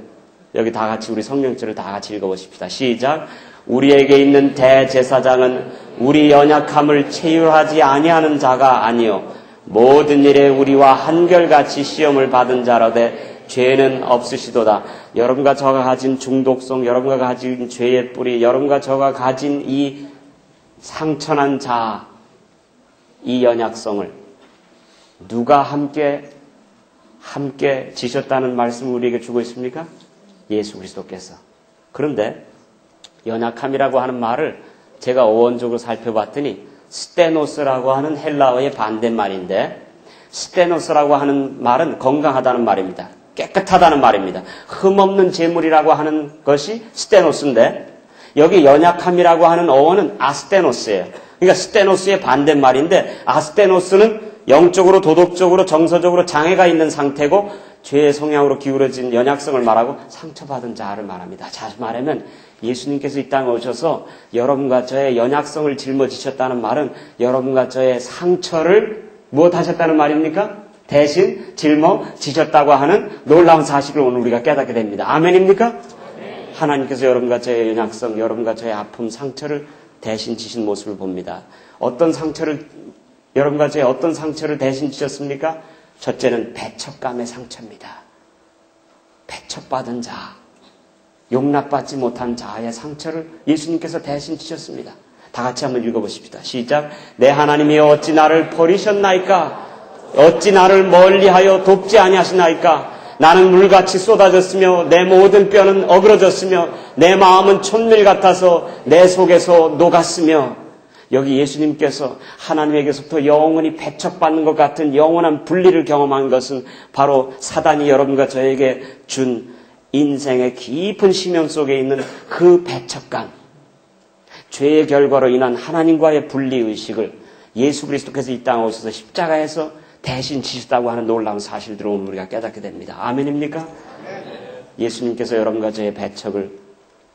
여기 다 같이 우리 성령절을 다 같이 읽어보십시다. 시작. 우리에게 있는 대제사장은 우리 연약함을 체휼하지 아니하는 자가 아니요 모든 일에 우리와 한결같이 시험을 받은 자라되 죄는 없으시도다. 여러분과 저가 가진 중독성, 여러분과 가진 죄의 뿌리, 여러분과 저가 가진 이 상처난 자, 이 연약성을 누가 함께 지셨다는 말씀을 우리에게 주고 있습니까? 예수 그리스도께서. 그런데 연약함이라고 하는 말을 제가 어원적으로 살펴봤더니 스테노스라고 하는 헬라어의 반대말인데 스테노스라고 하는 말은 건강하다는 말입니다. 깨끗하다는 말입니다. 흠없는 재물이라고 하는 것이 스테노스인데 여기 연약함이라고 하는 어원은 아스테노스예요. 그러니까 스테노스의 반대말인데 아스테노스는 영적으로 도덕적으로 정서적으로 장애가 있는 상태고 죄의 성향으로 기울어진 연약성을 말하고 상처받은 자를 말합니다. 다시 말하면 예수님께서 이 땅에 오셔서 여러분과 저의 연약성을 짊어지셨다는 말은 여러분과 저의 상처를 무엇하셨다는 말입니까? 대신 짊어지셨다고 하는 놀라운 사실을 오늘 우리가 깨닫게 됩니다. 아멘입니까? 네. 하나님께서 여러분과 저의 연약성, 여러분과 저의 아픔, 상처를 대신 지신 모습을 봅니다. 여러분과 저의 어떤 상처를 대신 지셨습니까? 첫째는 배척감의 상처입니다. 배척받은 자, 용납받지 못한 자의 상처를 예수님께서 대신 지셨습니다. 다 같이 한번 읽어보십시다. 시작. 내 하나님이 어찌 나를 버리셨나이까? 어찌 나를 멀리하여 돕지 아니하시나이까? 나는 물같이 쏟아졌으며 내 모든 뼈는 어그러졌으며 내 마음은 촛밀 같아서 내 속에서 녹았으며 여기 예수님께서 하나님에게서부터 영원히 배척받는 것 같은 영원한 분리를 경험한 것은 바로 사단이 여러분과 저에게 준 인생의 깊은 심연 속에 있는 그 배척감, 죄의 결과로 인한 하나님과의 분리의식을 예수 그리스도께서 이 땅에 오셔서 십자가에서 대신 지셨다고 하는 놀라운 사실들을 오늘 우리가 깨닫게 됩니다. 아멘입니까? 예수님께서 여러분과 저의 배척을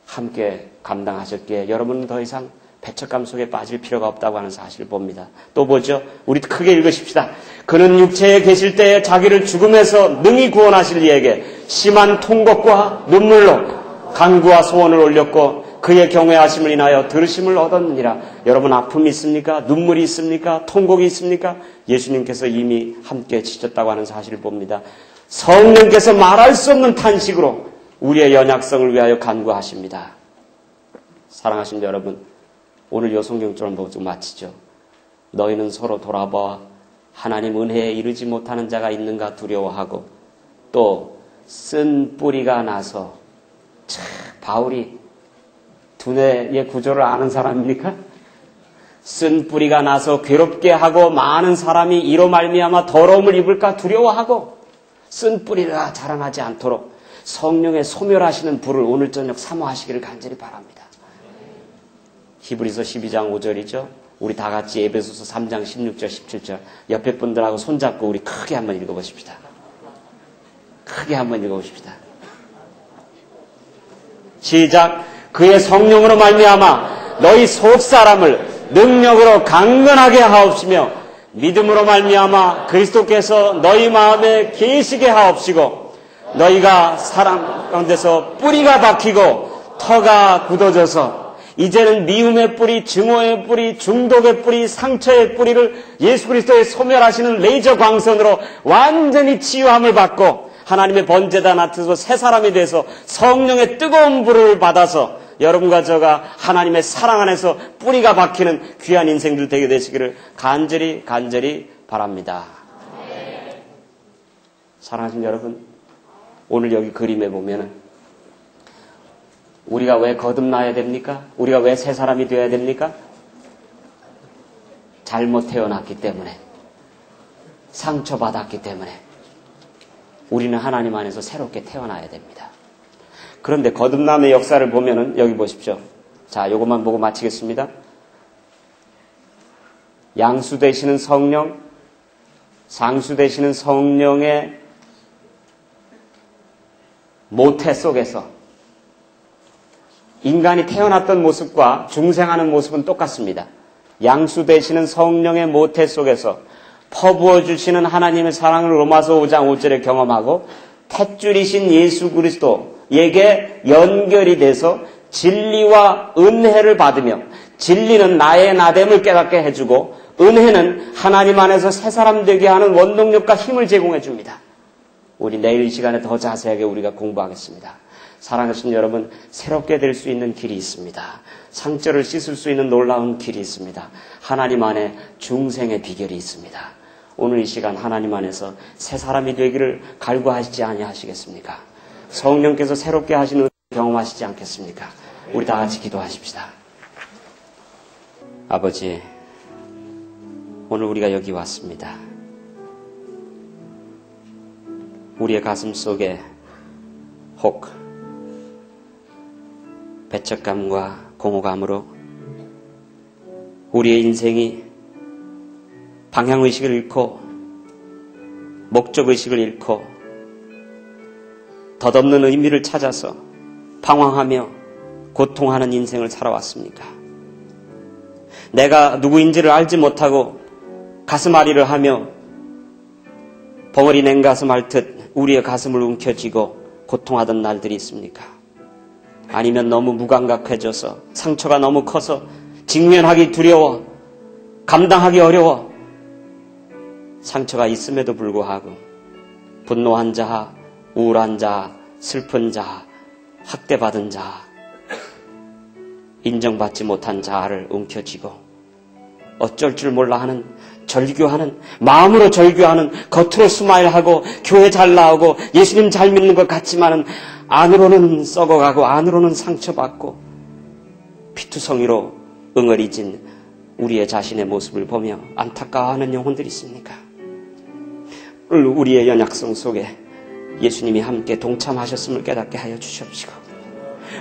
함께 감당하셨기에 여러분은 더 이상 배척감 속에 빠질 필요가 없다고 하는 사실을 봅니다. 또 보죠. 우리 크게 읽으십시다. 그는 육체에 계실 때에 자기를 죽음에서 능히 구원하실 이에게 심한 통곡과 눈물로 간구와 소원을 올렸고 그의 경외하심을 인하여 들으심을 얻었느니라. 여러분 아픔이 있습니까? 눈물이 있습니까? 통곡이 있습니까? 예수님께서 이미 함께 지셨다고 하는 사실을 봅니다. 성령께서 말할 수 없는 탄식으로 우리의 연약성을 위하여 간구하십니다. 사랑하신 여러분, 오늘 요 성경처럼 보고 마치죠. 너희는 서로 돌아봐 하나님 은혜에 이르지 못하는 자가 있는가 두려워하고 또 쓴 뿌리가 나서 바울이 두뇌의 구조를 아는 사람입니까? 쓴 뿌리가 나서 괴롭게 하고 많은 사람이 이로 말미암아 더러움을 입을까 두려워하고 쓴 뿌리가 자라나지 않도록 성령의 소멸하시는 불을 오늘 저녁 사모하시기를 간절히 바랍니다. 히브리서 12장 5절이죠. 우리 다 같이 에베소서 3장 16절 17절 옆에 분들하고 손잡고 우리 크게 한번 읽어보십시다. 크게 한번 읽어보십시다. 시작. 그의 성령으로 말미암아 너희 속사람을 능력으로 강건하게 하옵시며 믿음으로 말미암아 그리스도께서 너희 마음에 계시게 하옵시고 너희가 사람 가운데서 뿌리가 박히고 터가 굳어져서 이제는 미움의 뿌리, 증오의 뿌리, 중독의 뿌리, 상처의 뿌리를 예수 그리스도의 소멸하시는 레이저 광선으로 완전히 치유함을 받고 하나님의 번제단 앞에서 새 사람이 돼서 성령의 뜨거운 불을 받아서 여러분과 저가 하나님의 사랑 안에서 뿌리가 박히는 귀한 인생들 되게 되시기를 간절히 바랍니다. 사랑하신 여러분, 오늘 여기 그림에 보면은 우리가 왜 거듭나야 됩니까? 우리가 왜 새 사람이 되어야 됩니까? 잘못 태어났기 때문에, 상처받았기 때문에 우리는 하나님 안에서 새롭게 태어나야 됩니다. 그런데 거듭남의 역사를 보면은 여기 보십시오. 자, 이것만 보고 마치겠습니다. 양수 되시는 성령, 상수 되시는 성령의 모태 속에서 인간이 태어났던 모습과 중생하는 모습은 똑같습니다. 양수 되시는 성령의 모태 속에서 퍼부어 주시는 하나님의 사랑을 로마서 5장 5절에 경험하고 탯줄이신 예수 그리스도에게 연결이 돼서 진리와 은혜를 받으며 진리는 나의 나됨을 깨닫게 해주고 은혜는 하나님 안에서 새 사람 되게 하는 원동력과 힘을 제공해 줍니다. 우리 내일 이 시간에 더 자세하게 우리가 공부하겠습니다. 사랑하신 여러분, 새롭게 될 수 있는 길이 있습니다. 상처를 씻을 수 있는 놀라운 길이 있습니다. 하나님 안에 중생의 비결이 있습니다. 오늘 이 시간 하나님 안에서 새 사람이 되기를 갈구하시지 아니하시겠습니까? 성령께서 새롭게 하시는 경험하시지 않겠습니까? 우리 다 같이 기도하십시다. 아버지, 오늘 우리가 여기 왔습니다. 우리의 가슴 속에 혹 배척감과 공허감으로 우리의 인생이 방향의식을 잃고 목적의식을 잃고 덧없는 의미를 찾아서 방황하며 고통하는 인생을 살아왔습니까? 내가 누구인지를 알지 못하고 가슴앓이를 하며 벙어리 냉가슴 앓듯 우리의 가슴을 움켜쥐고 고통하던 날들이 있습니까? 아니면 너무 무감각해져서 상처가 너무 커서 직면하기 두려워, 감당하기 어려워 상처가 있음에도 불구하고 분노한 자, 우울한 자, 슬픈 자, 학대받은 자, 인정받지 못한 자아를 움켜쥐고 어쩔 줄 몰라 하는, 절규하는, 마음으로 절규하는, 겉으로 스마일하고 교회 잘 나오고 예수님 잘 믿는 것 같지만은 안으로는 썩어가고 안으로는 상처받고 피투성이로 응어리진 우리의 자신의 모습을 보며 안타까워하는 영혼들이 있습니까? 오늘 우리의 연약성 속에 예수님이 함께 동참하셨음을 깨닫게 하여 주시옵시고,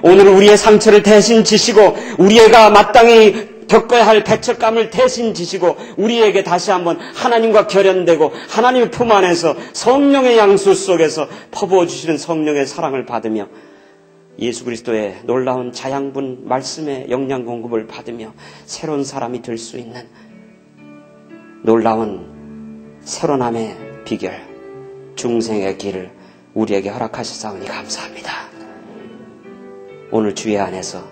오늘 우리의 상처를 대신 지시고 우리가 마땅히 겪어야 할 배척감을 대신 지시고 우리에게 다시 한번 하나님과 결연되고 하나님의 품 안에서 성령의 양수 속에서 퍼부어 주시는 성령의 사랑을 받으며 예수 그리스도의 놀라운 자양분 말씀의 영양 공급을 받으며 새로운 사람이 될 수 있는 놀라운 새로남의 비결, 중생의 길을 우리에게 허락하셨사오니 감사합니다. 오늘 주의 안에서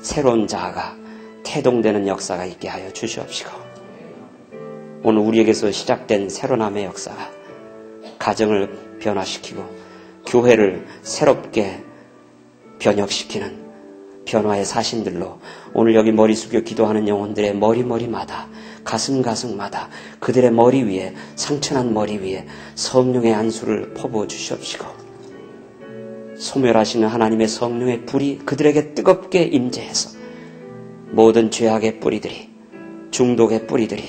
새로운 자아가 태동되는 역사가 있게 하여 주시옵시고, 오늘 우리에게서 시작된 새로남의 역사가 가정을 변화시키고 교회를 새롭게 변혁시키는 변화의 사신들로 오늘 여기 머리 숙여 기도하는 영혼들의 머리마다 가슴마다 그들의 머리 위에, 상처난 머리 위에 성령의 안수를 퍼부어 주시옵시고, 소멸하시는 하나님의 성령의 불이 그들에게 뜨겁게 임재해서 모든 죄악의 뿌리들이, 중독의 뿌리들이,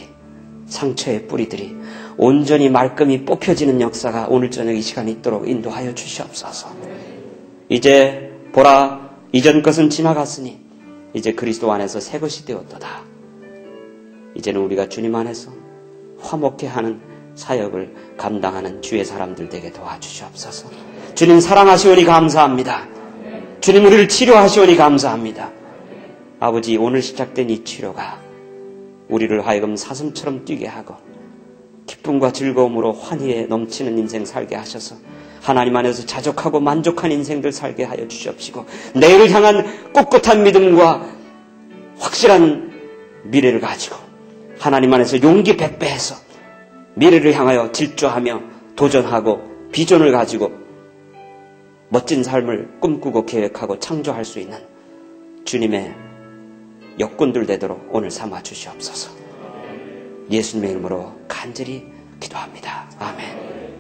상처의 뿌리들이 온전히 말끔히 뽑혀지는 역사가 오늘 저녁 이 시간에 있도록 인도하여 주시옵소서. 이제 보라, 이전 것은 지나갔으니 이제 그리스도 안에서 새 것이 되었도다. 이제는 우리가 주님 안에서 화목해 하는 사역을 감당하는 주의 사람들 되게 도와주시옵소서. 주님 사랑하시오니 감사합니다. 주님 우리를 치료하시오니 감사합니다. 아버지, 오늘 시작된 이 치료가 우리를 하여금 사슴처럼 뛰게 하고 기쁨과 즐거움으로 환희에 넘치는 인생 살게 하셔서 하나님 안에서 자족하고 만족한 인생들 살게 하여 주시옵시고, 내일을 향한 꿋꿋한 믿음과 확실한 미래를 가지고 하나님 안에서 용기 백배해서 미래를 향하여 질주하며 도전하고 비전을 가지고 멋진 삶을 꿈꾸고 계획하고 창조할 수 있는 주님의 역군들 되도록 오늘 삼아 주시옵소서. 예수님의 이름으로 간절히 기도합니다. 아멘.